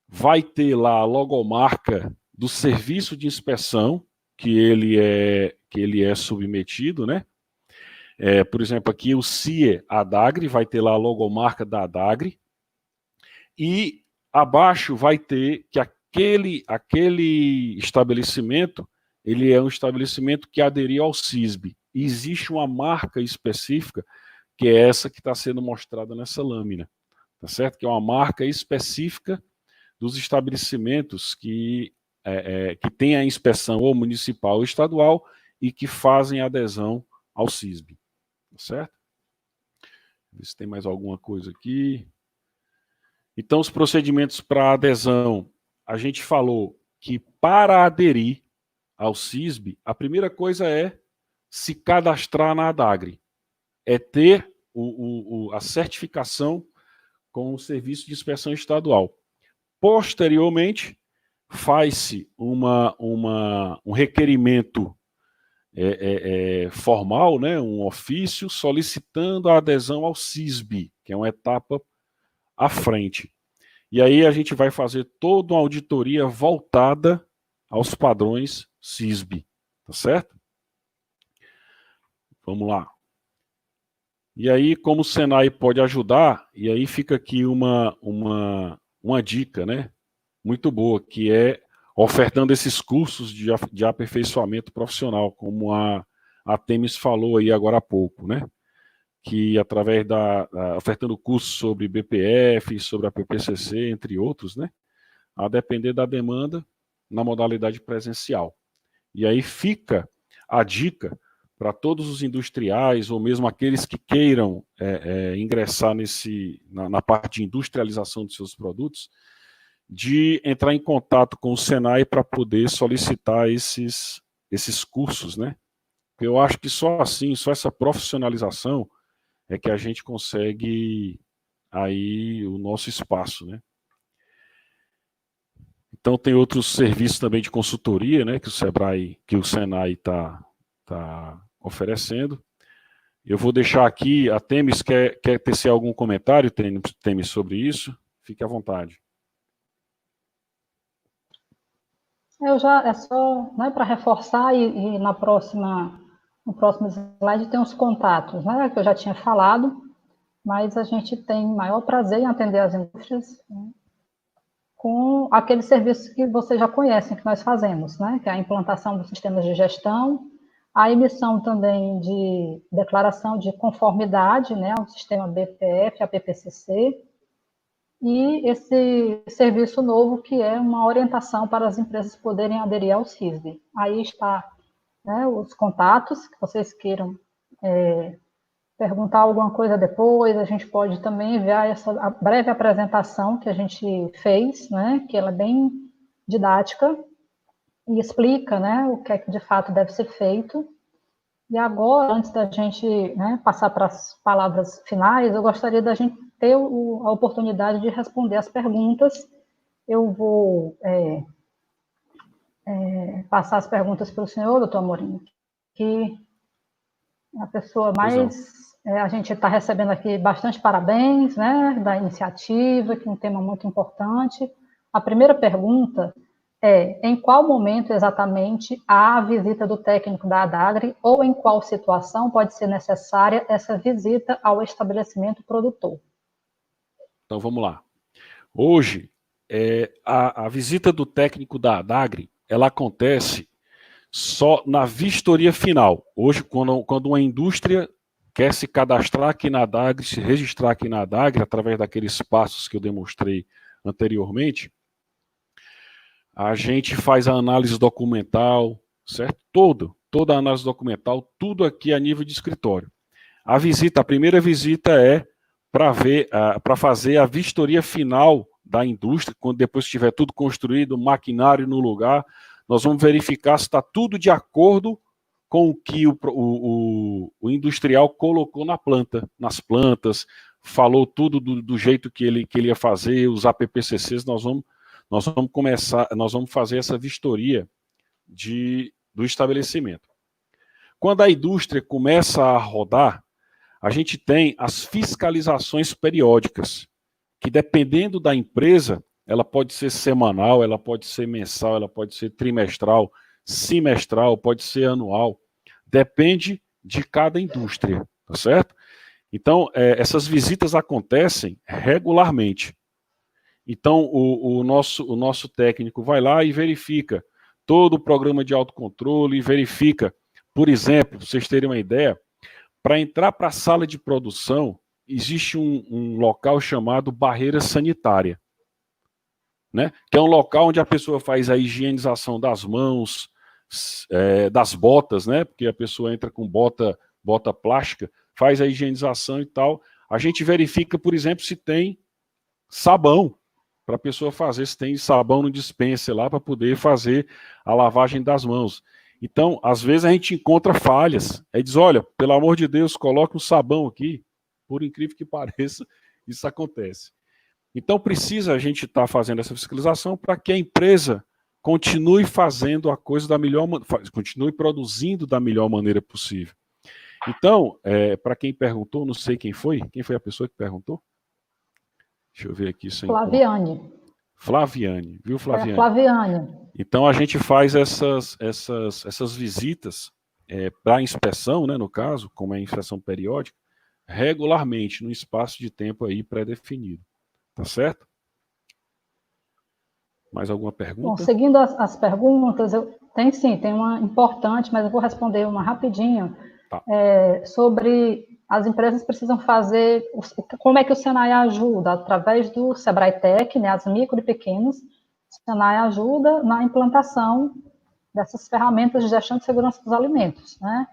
Vai ter lá a logomarca do serviço de inspeção que ele é submetido, né? Por exemplo, aqui o CIE ADAGRE vai ter lá a logomarca da ADAGRE e abaixo vai ter que aquele estabelecimento, ele é um estabelecimento que aderiu ao SISB. E existe uma marca específica, que é essa que está sendo mostrada nessa lâmina, tá certo? Que é uma marca específica dos estabelecimentos que têm a inspeção ou municipal ou estadual e que fazem adesão ao SISB, tá certo? Ver se tem mais alguma coisa aqui. Então, os procedimentos para adesão a gente falou que para aderir ao CISB, a primeira coisa é se cadastrar na ADAGRE, é ter a certificação com o Serviço de Inspeção Estadual. Posteriormente, faz-se um requerimento formal, né, um ofício solicitando a adesão ao CISB, que é uma etapa à frente. E aí a gente vai fazer toda uma auditoria voltada aos padrões CISB, tá certo? Vamos lá. E aí, como o Senai pode ajudar, e aí fica aqui uma dica, né, muito boa, que é ofertando esses cursos de aperfeiçoamento profissional, como a Temis falou aí agora há pouco, né? Que através ofertando cursos sobre BPF, sobre a PPCC, entre outros, né? A depender da demanda na modalidade presencial. E aí fica a dica para todos os industriais, ou mesmo aqueles que queiram ingressar na parte de industrialização de seus produtos, de entrar em contato com o Senai para poder solicitar esses cursos, né? Eu acho que só assim, só essa profissionalização é que a gente consegue aí o nosso espaço, né? Então tem outros serviços também de consultoria, né, que o Senai está oferecendo. Eu vou deixar aqui, a Temis quer tecer algum comentário, Temis, sobre isso? Fique à vontade. É só, né, para reforçar e no próximo slide tem os contatos, né, que eu já tinha falado, mas a gente tem maior prazer em atender as indústrias, né, com aqueles serviços que vocês já conhecem, que nós fazemos, né, que é a implantação dos sistemas de gestão, a emissão também de declaração de conformidade, né, ao sistema BPF, a PPCC, e esse serviço novo, que é uma orientação para as empresas poderem aderir ao CISB. Aí está, né, os contatos, que vocês queiram perguntar alguma coisa depois, a gente pode também enviar a breve apresentação que a gente fez, né, que ela é bem didática e explica, né, o que é que de fato deve ser feito. E agora, antes da gente, né, passar para as palavras finais, eu gostaria da gente ter a oportunidade de responder as perguntas. Eu vou passar as perguntas para o senhor, doutor Amorim, que é a pessoa mais... a gente está recebendo aqui bastante parabéns, né, da iniciativa, que é um tema muito importante. A primeira pergunta é: em qual momento exatamente há a visita do técnico da ADAGRE, ou em qual situação pode ser necessária essa visita ao estabelecimento produtor? Então vamos lá. Hoje, a visita do técnico da ADAGRE, ela acontece só na vistoria final. Hoje, quando uma indústria quer se cadastrar aqui na ADAGRE, se registrar aqui na ADAGRE, através daqueles passos que eu demonstrei anteriormente, a gente faz a análise documental, certo? Toda a análise documental, tudo aqui a nível de escritório. A primeira visita é para fazer a vistoria final da indústria, quando depois que estiver tudo construído, maquinário no lugar, nós vamos verificar se está tudo de acordo com o que o industrial colocou nas plantas, falou tudo do jeito que ele ia fazer, os APPCCs, nós vamos fazer essa vistoria do estabelecimento. Quando a indústria começa a rodar, a gente tem as fiscalizações periódicas, que dependendo da empresa, ela pode ser semanal, ela pode ser mensal, ela pode ser trimestral, semestral, pode ser anual, depende de cada indústria, tá certo? Então, essas visitas acontecem regularmente. Então, o nosso técnico vai lá e verifica todo o programa de autocontrole, verifica, por exemplo, para vocês terem uma ideia, para entrar para a sala de produção, existe um local chamado barreira sanitária, né? Que é um local onde a pessoa faz a higienização das mãos, das botas, né? Porque a pessoa entra com bota plástica, faz a higienização e tal. A gente verifica, por exemplo, se tem sabão, para a pessoa fazer, se tem sabão no dispenser lá, para poder fazer a lavagem das mãos. Então, às vezes a gente encontra falhas. Aí diz, olha, pelo amor de Deus, coloque um sabão aqui. Por incrível que pareça, isso acontece. Então, precisa a gente estar fazendo essa fiscalização para que a empresa continue fazendo a coisa da melhor maneira, continue produzindo da melhor maneira possível. Então, para quem perguntou, não sei quem foi a pessoa que perguntou? Deixa eu ver aqui. Flaviane. Flaviane, viu, Flaviane? Flaviane. Então, a gente faz essas visitas para inspeção, né, no caso, como é inspeção periódica, regularmente, num espaço de tempo aí pré-definido. Tá certo? Mais alguma pergunta? Bom, seguindo as perguntas, tem uma importante, mas eu vou responder uma rapidinho. Tá. Sobre as empresas precisam fazer, como é que o Senai ajuda? Através do Sebrae Tech, né, as micro e pequenas, o Senai ajuda na implantação dessas ferramentas de gestão de segurança dos alimentos, né?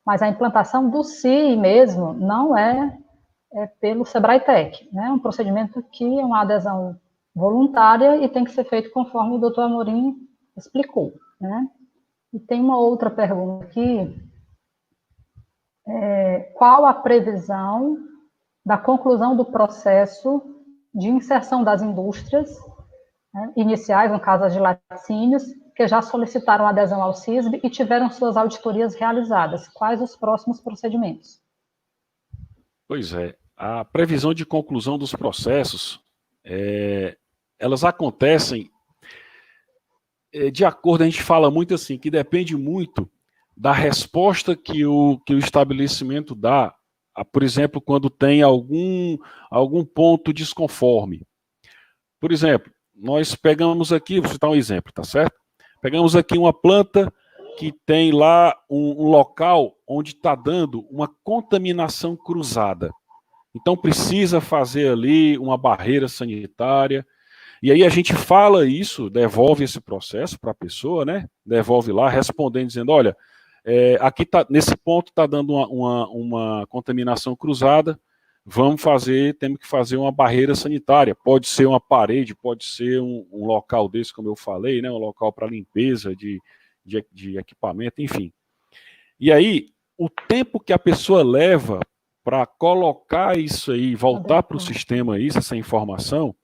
Mas a implantação do CI mesmo não é pelo Sebrae Tech, né? É um procedimento que é uma adesão voluntária e tem que ser feito conforme o doutor Amorim explicou, né? E tem uma outra pergunta aqui. Qual a previsão da conclusão do processo de inserção das indústrias, né, iniciais, no caso as de laticínios, que já solicitaram adesão ao CISB e tiveram suas auditorias realizadas? Quais os próximos procedimentos? Pois é, a previsão de conclusão dos processos, elas acontecem de acordo, a gente fala muito assim, que depende muito da resposta que o estabelecimento dá, por exemplo, quando tem algum ponto desconforme. Por exemplo, nós pegamos aqui, vou citar um exemplo, tá certo? Pegamos aqui uma planta que tem lá um local onde está dando uma contaminação cruzada. Então precisa fazer ali uma barreira sanitária. E aí a gente fala isso, devolve esse processo para a pessoa, né? Devolve lá, respondendo, dizendo, olha, aqui tá, nesse ponto está dando uma contaminação cruzada, temos que fazer uma barreira sanitária. Pode ser uma parede, pode ser um local desse, como eu falei, né? Um local para limpeza de equipamento, enfim. E aí, o tempo que a pessoa leva para colocar isso aí, voltar para o sistema, essa informação,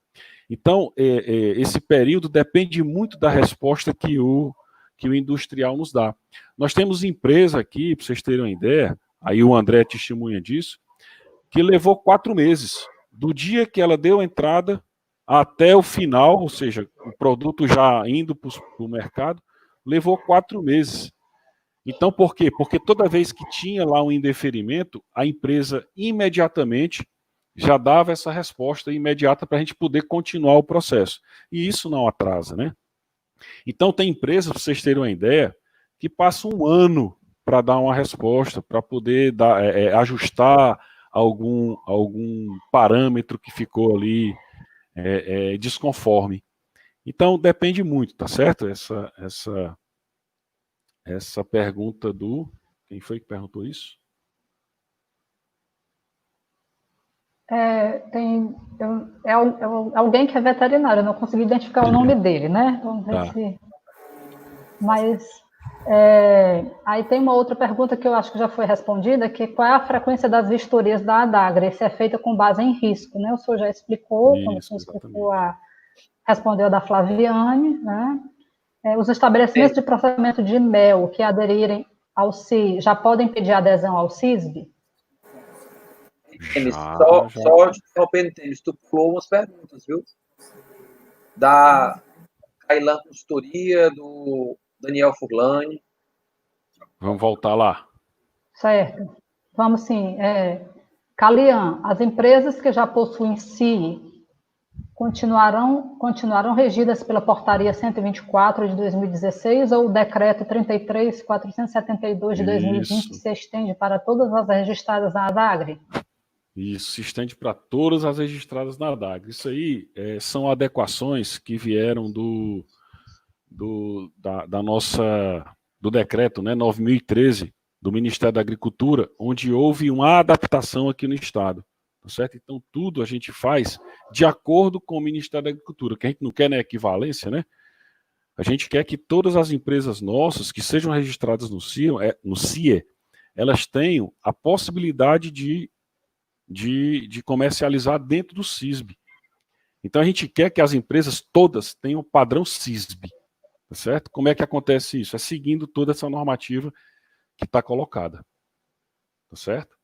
então, esse período depende muito da resposta que o industrial nos dá. Nós temos empresa aqui, para vocês terem uma ideia, aí o André testemunha disso, que levou 4 meses, do dia que ela deu a entrada até o final, ou seja, o produto já indo para o mercado, levou 4 meses. Então, por quê? Porque toda vez que tinha lá um indeferimento, a empresa imediatamente já dava essa resposta imediata para a gente poder continuar o processo. E isso não atrasa, né? Então, tem empresas, para vocês terem uma ideia, que passam um ano para dar uma resposta, para poder ajustar algum parâmetro que ficou ali desconforme. Então, depende muito, tá certo? Essa pergunta do... Quem foi que perguntou isso? Alguém que é veterinário, eu não consegui identificar o nome dele, né? Vamos ver se... Mas aí tem uma outra pergunta que eu acho que já foi respondida, que qual é a frequência das vistorias da ADAGRA? Se é feita com base em risco, né? O senhor já explicou, como o senhor explicou, respondeu a da Flaviane, né? Os estabelecimentos de processamento de mel que aderirem ao CI já podem pedir adesão ao CISB? Só interrompendo, tu pulou umas perguntas, viu? Da Kailan Consultoria, do Daniel Furlani. Vamos voltar lá. Certo. Vamos sim. Calian, as empresas que já possuem CI continuarão regidas pela Portaria 124 de 2016 ou o Decreto 33.472 de 2020 se estende para todas as registradas na ADAGRE? Isso, se estende para todas as registradas na ADAGRE. Isso aí são adequações que vieram do decreto, né, 9.013, do Ministério da Agricultura, onde houve uma adaptação aqui no Estado. tá certo? Então, tudo a gente faz de acordo com o Ministério da Agricultura, que a gente não quer, né, equivalência, né? A gente quer que todas as empresas nossas que sejam registradas no CIE, elas tenham a possibilidade de comercializar dentro do CISB. Então, a gente quer que as empresas todas tenham padrão CISB, tá certo? Como é que acontece isso? É seguindo toda essa normativa que está colocada, tá certo?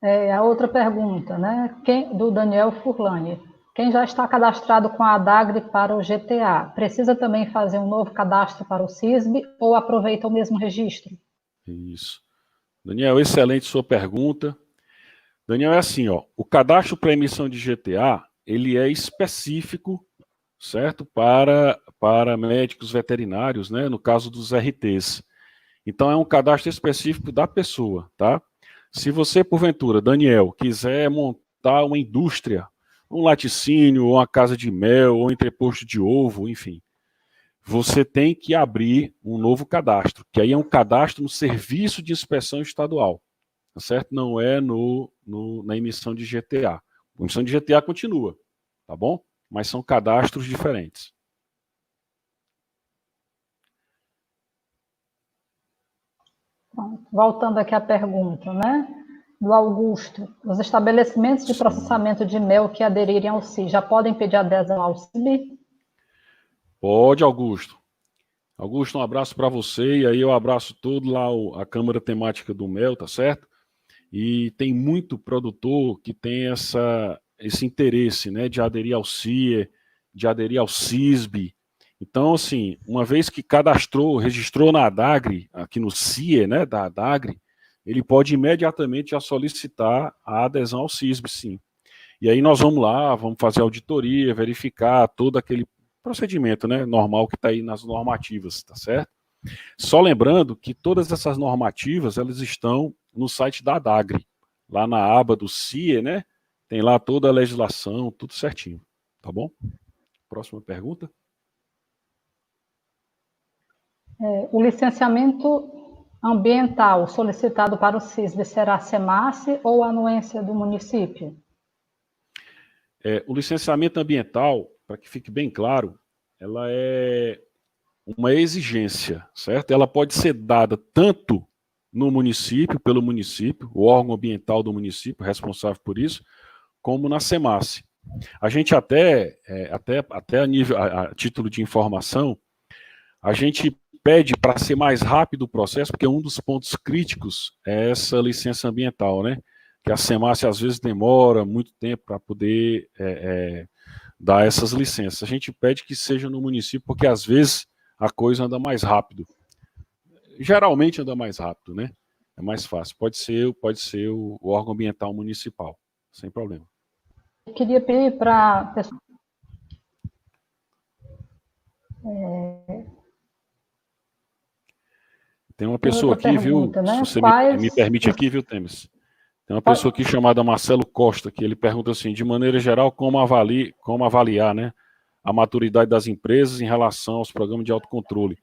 A outra pergunta, né? Do Daniel Furlani. Quem já está cadastrado com a Adagre para o GTA, precisa também fazer um novo cadastro para o CISB ou aproveita o mesmo registro? Isso. Daniel, excelente sua pergunta. Daniel, é assim, ó, o cadastro para emissão de GTA, ele é específico, certo? Para médicos veterinários, né? No caso dos RTs. Então, é um cadastro específico da pessoa, tá? Se você, porventura, Daniel, quiser montar uma indústria, um laticínio, ou uma casa de mel, ou um entreposto de ovo, enfim, você tem que abrir um novo cadastro, que aí é um cadastro no Serviço de Inspeção Estadual, tá certo? Não é na emissão de GTA. A emissão de GTA continua, tá bom? Mas são cadastros diferentes. Voltando aqui à pergunta, né? Do Augusto, os estabelecimentos de processamento de mel que aderirem ao CIS já podem pedir adesão ao CIB? Pode, Augusto. Augusto, um abraço para você, e aí eu abraço todo lá a Câmara Temática do Mel, tá certo? E tem muito produtor que tem esse interesse, né, de aderir ao CIE, de aderir ao CISB. Então, assim, uma vez que registrou na Adagre, aqui no CIE, né, da Adagre, ele pode imediatamente já solicitar a adesão ao CISB, sim. E aí nós vamos lá, vamos fazer auditoria, verificar todo aquele procedimento, né, normal que está aí nas normativas, tá certo? Só lembrando que todas essas normativas, elas estão no site da Adagre, lá na aba do CIE, né, tem lá toda a legislação, tudo certinho, tá bom? Próxima pergunta. O licenciamento ambiental solicitado para o CISB será a SEMASSE ou a anuência do município? O licenciamento ambiental, para que fique bem claro, ela é uma exigência, certo? Ela pode ser dada tanto no município, pelo município, o órgão ambiental do município responsável por isso, como na SEMASSE. A gente até a título de informação, a gente pede para ser mais rápido o processo, porque um dos pontos críticos é essa licença ambiental, né? Que a SEMASSE às vezes demora muito tempo para poder dar essas licenças. A gente pede que seja no município, porque às vezes a coisa anda mais rápido. Geralmente anda mais rápido, né? É mais fácil. Pode ser o órgão ambiental municipal, sem problema. Eu queria pedir para a pessoa... Tem uma pessoa aqui, pergunta, viu? Né? Se você me permite aqui, viu, Temes? Tem uma pessoa aqui chamada Marcelo Costa, que ele pergunta assim, de maneira geral, como avaliar, né, a maturidade das empresas em relação aos programas de autocontrole.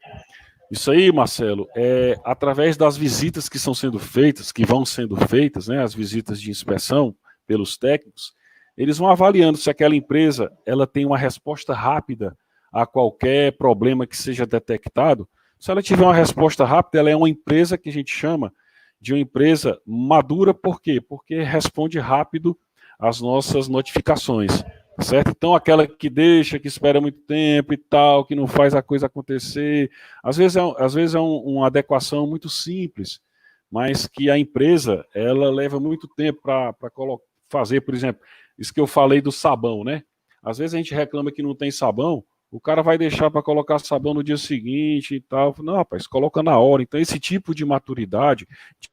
Isso aí, Marcelo, é através das visitas que vão sendo feitas, né, as visitas de inspeção pelos técnicos, eles vão avaliando se aquela empresa ela tem uma resposta rápida a qualquer problema que seja detectado. Se ela tiver uma resposta rápida, ela é uma empresa que a gente chama de uma empresa madura, por quê? Porque responde rápido às nossas notificações, certo? Então, aquela que deixa, que espera muito tempo e tal, que não faz a coisa acontecer, às vezes é uma adequação muito simples, mas que a empresa, ela leva muito tempo para fazer, por exemplo, isso que eu falei do sabão, né? Às vezes a gente reclama que não tem sabão, o cara vai deixar para colocar sabão no dia seguinte e tal. Não, rapaz, coloca na hora. Então, esse tipo de maturidade,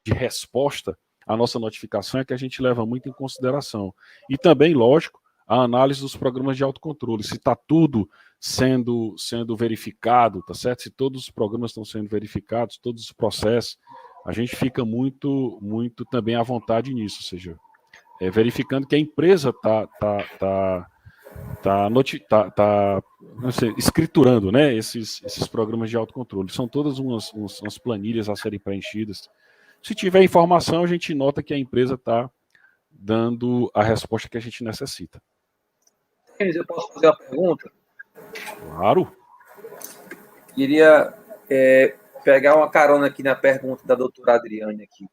de resposta à nossa notificação é que a gente leva muito em consideração. E também, lógico, a análise dos programas de autocontrole. Se está tudo sendo verificado, tá certo? Se todos os programas estão sendo verificados, todos os processos, a gente fica muito também à vontade nisso. Ou seja, verificando que a empresa está escriturando, né, esses programas de autocontrole. São todas umas planilhas a serem preenchidas, Se tiver informação, a gente nota que a empresa está dando a resposta que a gente necessita. Eu posso fazer uma pergunta? Claro. Queria pegar uma carona aqui na pergunta da doutora Adriane aqui.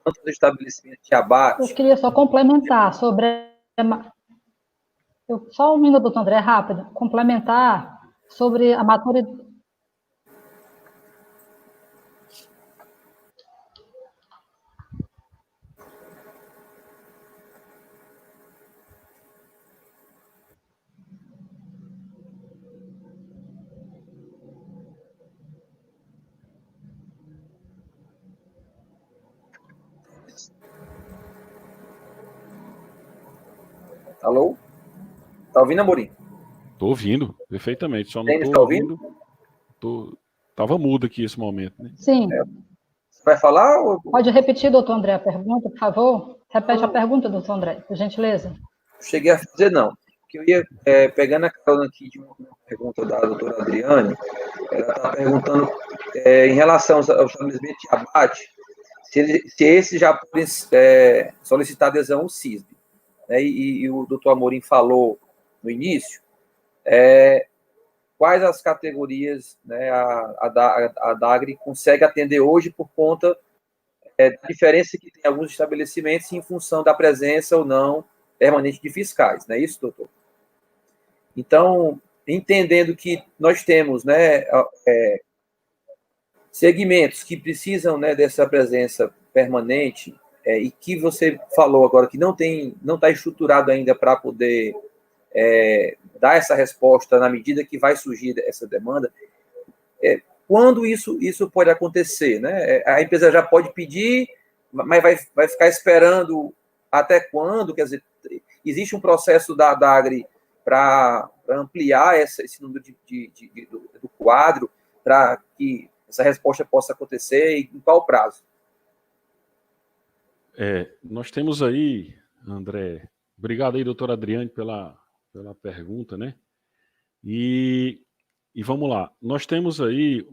Tanto do estabelecimento de abate... Eu queria só complementar sobre... Só um minuto, doutor André, rápido. Complementar sobre a maturidade... Alô? Tá ouvindo, Amorim? Tô ouvindo, perfeitamente. Só não Denis, tô tá ouvindo? Tava mudo aqui esse momento, né? Sim. Você vai falar? Ou... Pode repetir, doutor André, a pergunta, por favor? Repete a pergunta, doutor André, por gentileza. Cheguei a fazer, não. Que eu ia, pegando a carona aqui de uma pergunta da doutora Adriane, ela está perguntando em relação ao estabelecimento de abate, se esse já pode solicitar adesão ao CISB. Né? E o doutor Amorim falou no início, quais as categorias, né, a DAGRE consegue atender hoje por conta da diferença que tem alguns estabelecimentos em função da presença ou não permanente de fiscais, não é isso, doutor? Então, entendendo que nós temos, né, segmentos que precisam, né, dessa presença permanente, e que você falou agora que não está estruturado ainda para poder dar essa resposta na medida que vai surgir essa demanda, quando isso pode acontecer, né? A empresa já pode pedir, mas vai ficar esperando até quando? Quer dizer, existe um processo da Agri para ampliar esse número do quadro, para que essa resposta possa acontecer, e em qual prazo? Nós temos aí, André, obrigado aí, doutora Adriane, pela pergunta, né? E vamos lá, nós temos aí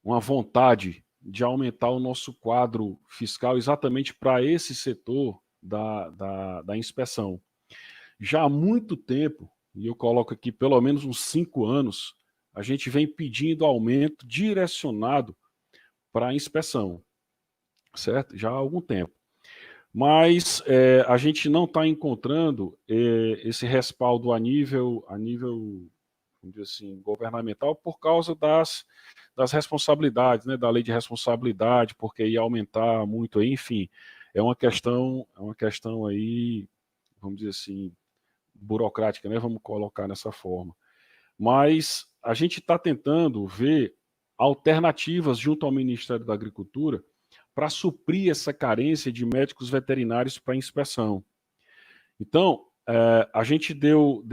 uma vontade de aumentar o nosso quadro fiscal exatamente para esse setor da inspeção. Já há muito tempo, e eu coloco aqui pelo menos uns 5 anos, a gente vem pedindo aumento direcionado para a inspeção, certo? Já há algum tempo. Mas a gente não está encontrando esse respaldo a nível, vamos dizer assim, governamental por causa das responsabilidades, né, da lei de responsabilidade, porque ia aumentar muito, enfim, é uma questão aí, vamos dizer assim, burocrática, né, vamos colocar nessa forma. Mas a gente está tentando ver alternativas junto ao Ministério da Agricultura para suprir essa carência de médicos veterinários para inspeção. Então, a gente deu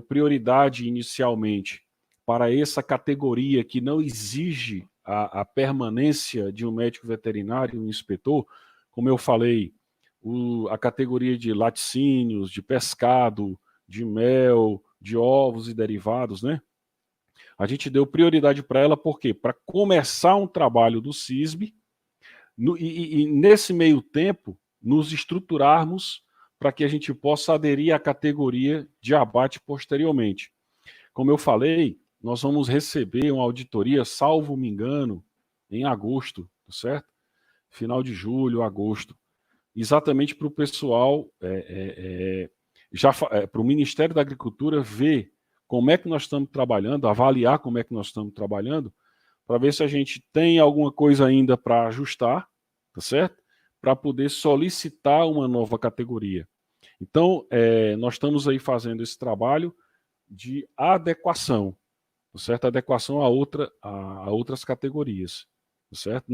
prioridade inicialmente para essa categoria que não exige a permanência de um médico veterinário, um inspetor, como eu falei, a categoria de laticínios, de pescado, de mel, de ovos e derivados, né? A gente deu prioridade para ela, por quê? Para começar um trabalho do CISB, e nesse meio tempo, nos estruturarmos para que a gente possa aderir à categoria de abate posteriormente. Como eu falei, nós vamos receber uma auditoria, salvo me engano, em agosto, certo? Final de julho, agosto. Exatamente para o pessoal, para o Ministério da Agricultura ver como é que nós estamos trabalhando, avaliar como é que nós estamos trabalhando, para ver se a gente tem alguma coisa ainda para ajustar, tá certo? Para poder solicitar uma nova categoria. Então, nós estamos aí fazendo esse trabalho de adequação, tá certo? Adequação a outras categorias, tá certo?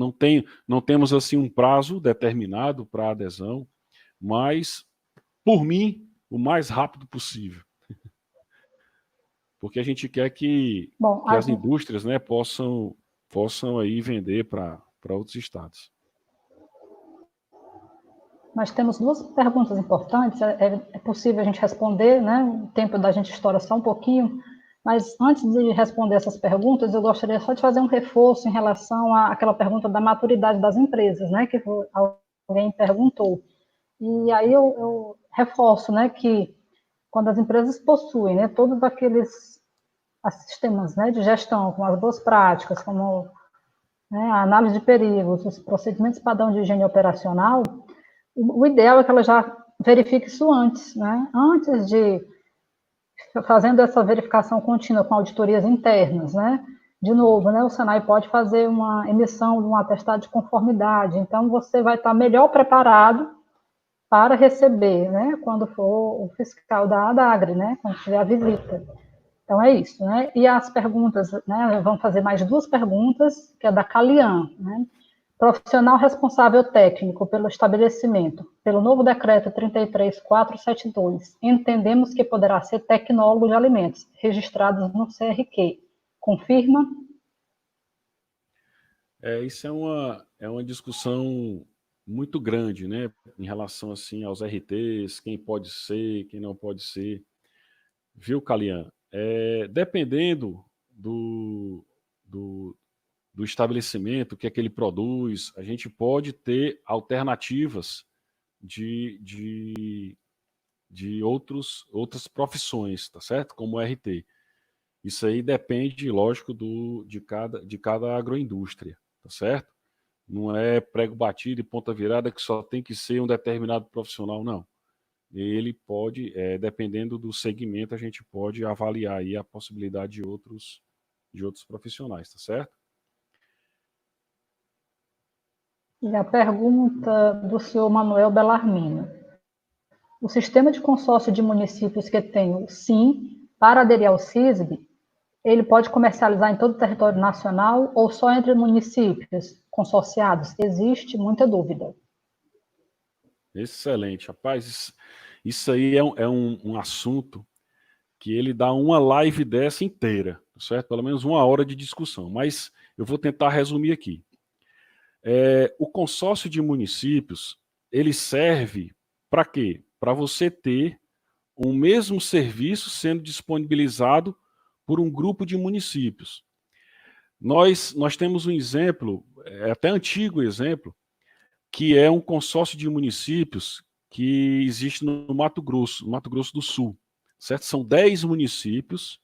Não temos assim um prazo determinado para adesão, mas, por mim, o mais rápido possível. Porque a gente quer que as indústrias, né, possam aí vender para outros estados. Nós temos 2 perguntas importantes, é possível a gente responder, né? O tempo da gente estoura só um pouquinho. Mas antes de responder essas perguntas, eu gostaria só de fazer um reforço em relação àquela pergunta da maturidade das empresas, né, que alguém perguntou. E aí eu reforço, né, que quando as empresas possuem, né, todos aqueles sistemas, né, de gestão, com as boas práticas, como, né, a análise de perigos, os procedimentos padrão de higiene operacional, o ideal é que ela já verifique isso antes, né, antes de fazendo essa verificação contínua com auditorias internas, né? De novo, né, o Senai pode fazer uma emissão de um atestado de conformidade, então você vai estar melhor preparado para receber, né, quando for o fiscal da ADAGRE, né, quando tiver a visita. Então é isso, né? E as perguntas, né, vamos fazer mais duas perguntas, que é da Calian, né? Profissional responsável técnico pelo estabelecimento, pelo novo decreto 33.472, entendemos que poderá ser tecnólogo de alimentos, registrados no CRQ. Confirma? Isso é uma discussão muito grande, né, em relação assim aos RTs, quem pode ser, quem não pode ser. Viu, Calian? Dependendo do estabelecimento, o que é que ele produz, a gente pode ter alternativas de outras profissões, tá certo? Como o RT. Isso aí depende, lógico, de cada agroindústria, tá certo? Não é prego batido e ponta virada que só tem que ser um determinado profissional, não. Ele pode, dependendo do segmento, a gente pode avaliar aí a possibilidade de outros profissionais, tá certo? E a pergunta do senhor Manuel Bellarmino. O sistema de consórcio de municípios que tem o SIM, para aderir ao CISB, ele pode comercializar em todo o território nacional ou só entre municípios consorciados? Existe muita dúvida. Excelente, rapaz. Isso aí é um assunto que ele dá uma live dessa inteira, certo? Pelo menos 1 hora de discussão, mas eu vou tentar resumir aqui. O consórcio de municípios, ele serve para quê? Para você ter o mesmo serviço sendo disponibilizado por um grupo de municípios. Nós temos um exemplo, até antigo exemplo, que é um consórcio de municípios que existe no Mato Grosso do Sul, certo? São 10 municípios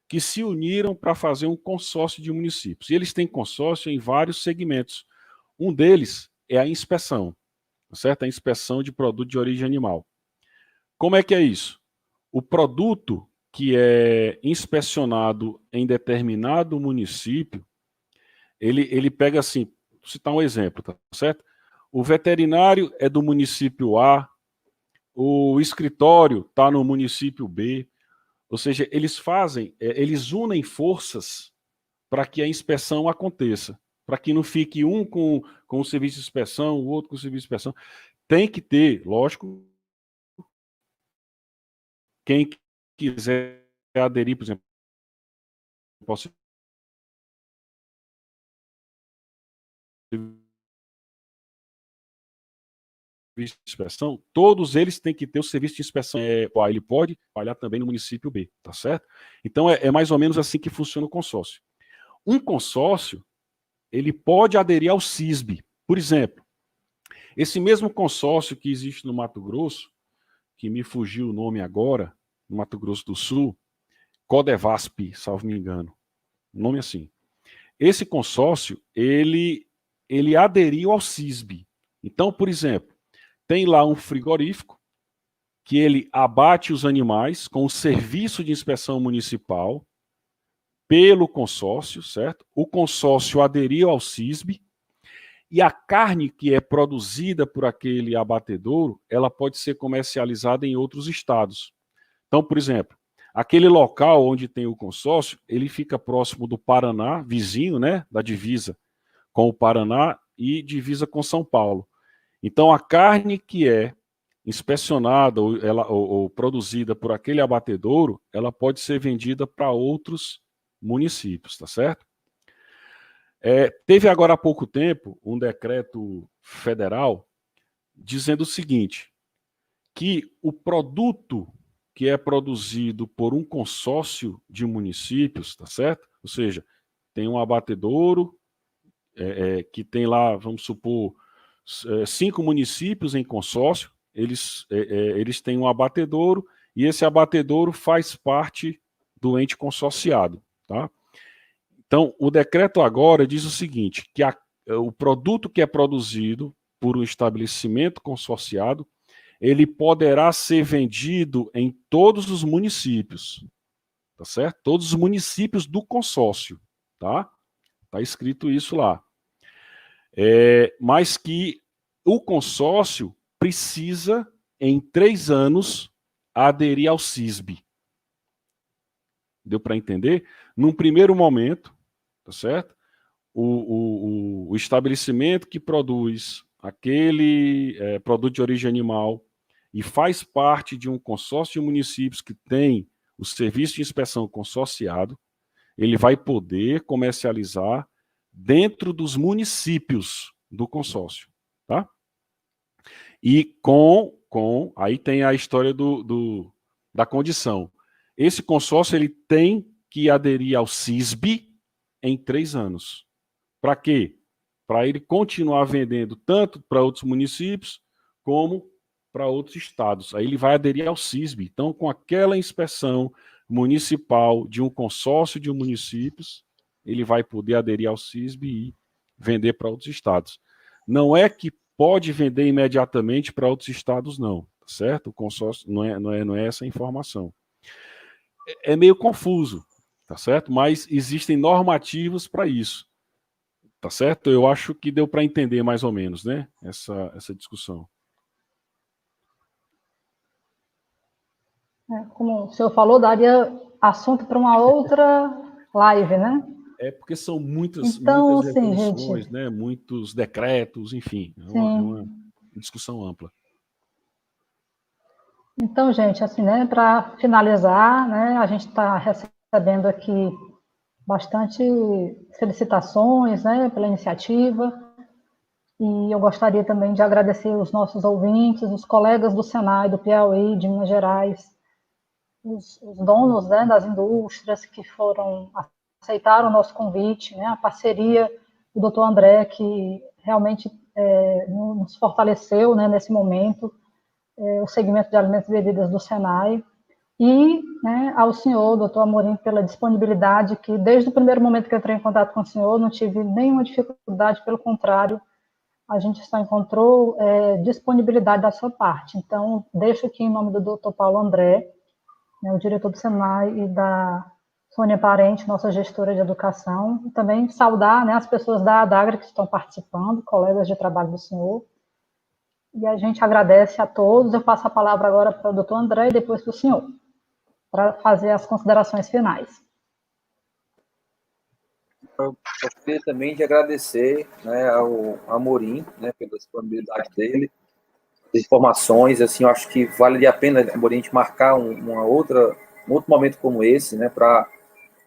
que se uniram para fazer um consórcio de municípios. E eles têm consórcio em vários segmentos. Um deles é a inspeção, certo? A inspeção de produto de origem animal. Como é que é isso? O produto que é inspecionado em determinado município, ele pega assim, vou citar um exemplo, tá certo? O veterinário é do município A, o escritório está no município B, ou seja, eles unem forças para que a inspeção aconteça, para que não fique um com o serviço de inspeção, o outro com o serviço de inspeção. Tem que ter, lógico, quem quiser aderir, por exemplo, posso serviço de inspeção, todos eles têm que ter o serviço de inspeção. Ele pode trabalhar também no município B, tá certo? Então é mais ou menos assim que funciona o consórcio. Um consórcio, ele pode aderir ao CISB. Por exemplo, esse mesmo consórcio que existe no Mato Grosso, que me fugiu o nome agora, no Mato Grosso do Sul, Codevasp, salvo me engano, nome assim. Esse consórcio, ele aderiu ao CISB. Então, por exemplo, tem lá um frigorífico que ele abate os animais com o serviço de inspeção municipal pelo consórcio, certo? O consórcio aderiu ao CISB e a carne que é produzida por aquele abatedouro, ela pode ser comercializada em outros estados. Então, por exemplo, aquele local onde tem o consórcio, ele fica próximo do Paraná, vizinho, né, da divisa com o Paraná e divisa com São Paulo. Então, a carne que é inspecionada ou produzida por aquele abatedouro, ela pode ser vendida para outros municípios, tá certo? Teve agora há pouco tempo um decreto federal dizendo o seguinte, que o produto que é produzido por um consórcio de municípios, tá certo? Ou seja, tem um abatedouro que tem lá, vamos supor, 5 municípios em consórcio, eles têm um abatedouro e esse abatedouro faz parte do ente consorciado, tá? Então, o decreto agora diz o seguinte, que o produto que é produzido por um estabelecimento consorciado, ele poderá ser vendido em todos os municípios, tá certo? Todos os municípios do consórcio, tá? Tá escrito isso lá. Mas que o consórcio precisa, em 3 anos, aderir ao CISB. Deu para entender? Num primeiro momento, tá certo? O estabelecimento que produz aquele produto de origem animal e faz parte de um consórcio de municípios que tem o serviço de inspeção consorciado, ele vai poder comercializar dentro dos municípios do consórcio, tá? E aí tem a história da condição. Esse consórcio ele tem que aderir ao CISB em 3 anos. Para quê? Para ele continuar vendendo tanto para outros municípios como para outros estados. Aí ele vai aderir ao CISB. Então, com aquela inspeção municipal de um consórcio de municípios, ele vai poder aderir ao CISB e vender para outros estados. Não é que pode vender imediatamente para outros estados, não, certo? O consórcio não é essa a informação. É meio confuso, tá certo? Mas existem normativos para isso, tá certo? Eu acho que deu para entender mais ou menos, né? Essa discussão. Como o senhor falou, daria assunto para uma outra live, né? Porque são muitas resoluções, gente, né? Muitos decretos, enfim. É uma discussão ampla. Então, gente, assim, né, para finalizar, né, a gente está recebendo aqui bastante felicitações, né, pela iniciativa, e eu gostaria também de agradecer os nossos ouvintes, os colegas do Senai, do Piauí, de Minas Gerais, os donos, né, das indústrias que aceitaram o nosso convite, né, a parceria do Dr. André, que realmente nos fortaleceu, né, nesse momento, o segmento de alimentos e bebidas do Senai, e, né, ao senhor, doutor Amorim, pela disponibilidade, que desde o primeiro momento que eu entrei em contato com o senhor, não tive nenhuma dificuldade, pelo contrário, a gente só encontrou disponibilidade da sua parte. Então, deixo aqui em nome do doutor Paulo André, né, o diretor do Senai, e da Sônia Parente, nossa gestora de educação, e também saudar, né, as pessoas da ADAGRA que estão participando, colegas de trabalho do senhor. E a gente agradece a todos. Eu passo a palavra agora para o doutor André e depois para o senhor, para fazer as considerações finais. Eu gostaria também de agradecer, né, ao Amorim, né, pela disponibilidade dele, as informações. Assim, eu acho que vale a pena, Amorim, a gente marcar um outro momento como esse, né, para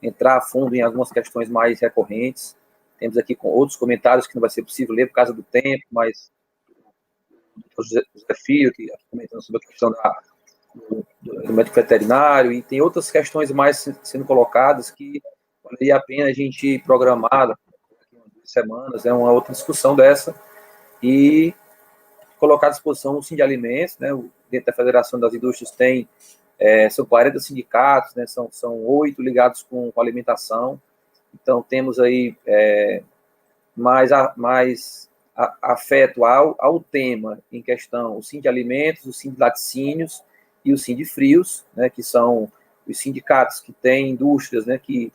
entrar a fundo em algumas questões mais recorrentes. Temos aqui com outros comentários que não vai ser possível ler por causa do tempo, mas o José Filho, que comentando sobre a questão do médico veterinário, e tem outras questões mais sendo colocadas que valeria a pena a gente programar daqui a 2 semanas, uma outra discussão dessa, e colocar à disposição o Sim de Alimentos, né, dentro da Federação das Indústrias são 40 sindicatos, né, são 8 ligados com alimentação, então temos aí mais afeto ao tema em questão, o Sim de Alimentos, o Sim de Laticínios e o Sim de Frios, né, que são os sindicatos que têm indústrias, né, que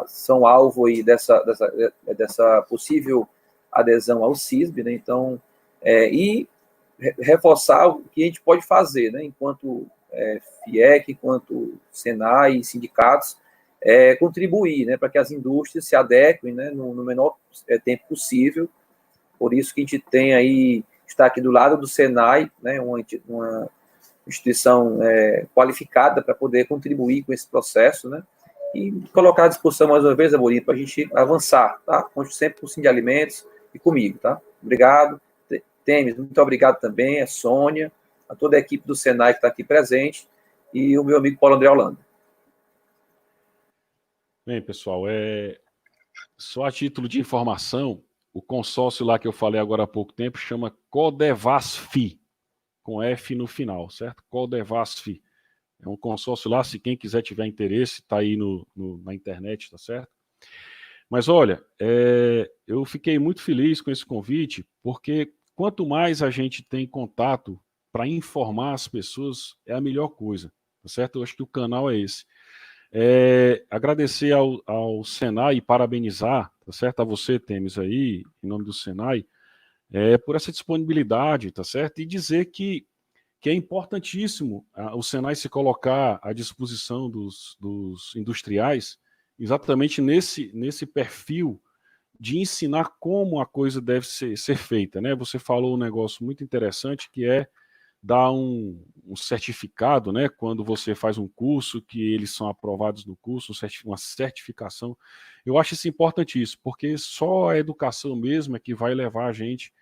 são alvo aí dessa possível adesão ao CISB, né, então, e reforçar o que a gente pode fazer, né, enquanto FIEC, enquanto Senai e sindicatos, contribuir, né, para que as indústrias se adequem, né, no menor tempo possível. Por isso que a gente tem aí, está aqui do lado do Senai, né, uma instituição qualificada para poder contribuir com esse processo, né, e colocar à disposição mais uma vez, Amorim, para a gente avançar, tá? Conte sempre com o Sim de Alimentos e comigo, tá? Obrigado. Temes, muito obrigado também, a Sônia, a toda a equipe do Senai que está aqui presente, e o meu amigo Paulo André Holanda. Bem, pessoal, só a título de informação, o consórcio lá que eu falei agora há pouco tempo chama Codevasf, com F no final, certo? Codevasf. É um consórcio lá, se quem quiser tiver interesse, está aí na internet, tá certo? Mas olha, eu fiquei muito feliz com esse convite, porque quanto mais a gente tem contato para informar as pessoas, é a melhor coisa, tá certo? Eu acho que o canal é esse. Agradecer ao Senai e parabenizar, tá certo? A você, Temis, aí, em nome do Senai, por essa disponibilidade, tá certo? E dizer que é importantíssimo o Senai se colocar à disposição dos industriais exatamente nesse perfil de ensinar como a coisa deve ser feita, né? Você falou um negócio muito interessante que é dar um certificado, né? Quando você faz um curso, que eles são aprovados no curso, uma certificação. Eu acho isso importantíssimo, porque só a educação mesmo é que vai levar a gente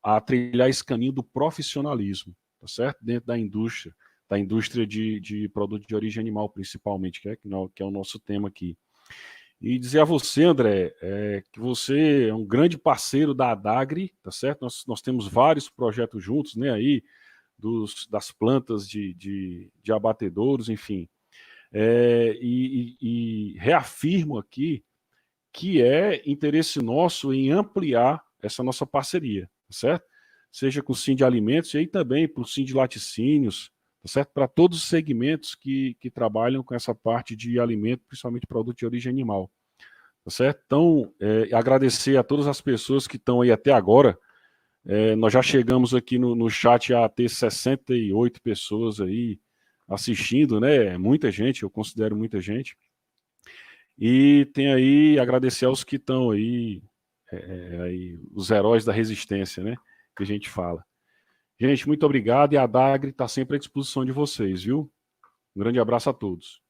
a trilhar esse caminho do profissionalismo, tá certo? Dentro da indústria de produtos de origem animal, principalmente, que é o nosso tema aqui. E dizer a você, André, que você é um grande parceiro da Adagri, tá certo? Nós temos vários projetos juntos, né, aí, das plantas de abatedouros, enfim. E reafirmo aqui que é interesse nosso em ampliar essa nossa parceria, tá certo? Seja com o Sim de Alimentos e aí também para o Sim de Laticínios, tá certo? Para todos os segmentos que trabalham com essa parte de alimento, principalmente produto de origem animal, tá certo? Então, agradecer a todas as pessoas que estão aí até agora. Nós já chegamos aqui no chat a ter 68 pessoas aí assistindo, né? Muita gente, eu considero muita gente. E tem aí, agradecer aos que estão aí, os heróis da resistência, né? Que a gente fala. Gente, muito obrigado e a Adagri está sempre à disposição de vocês, viu? Um grande abraço a todos.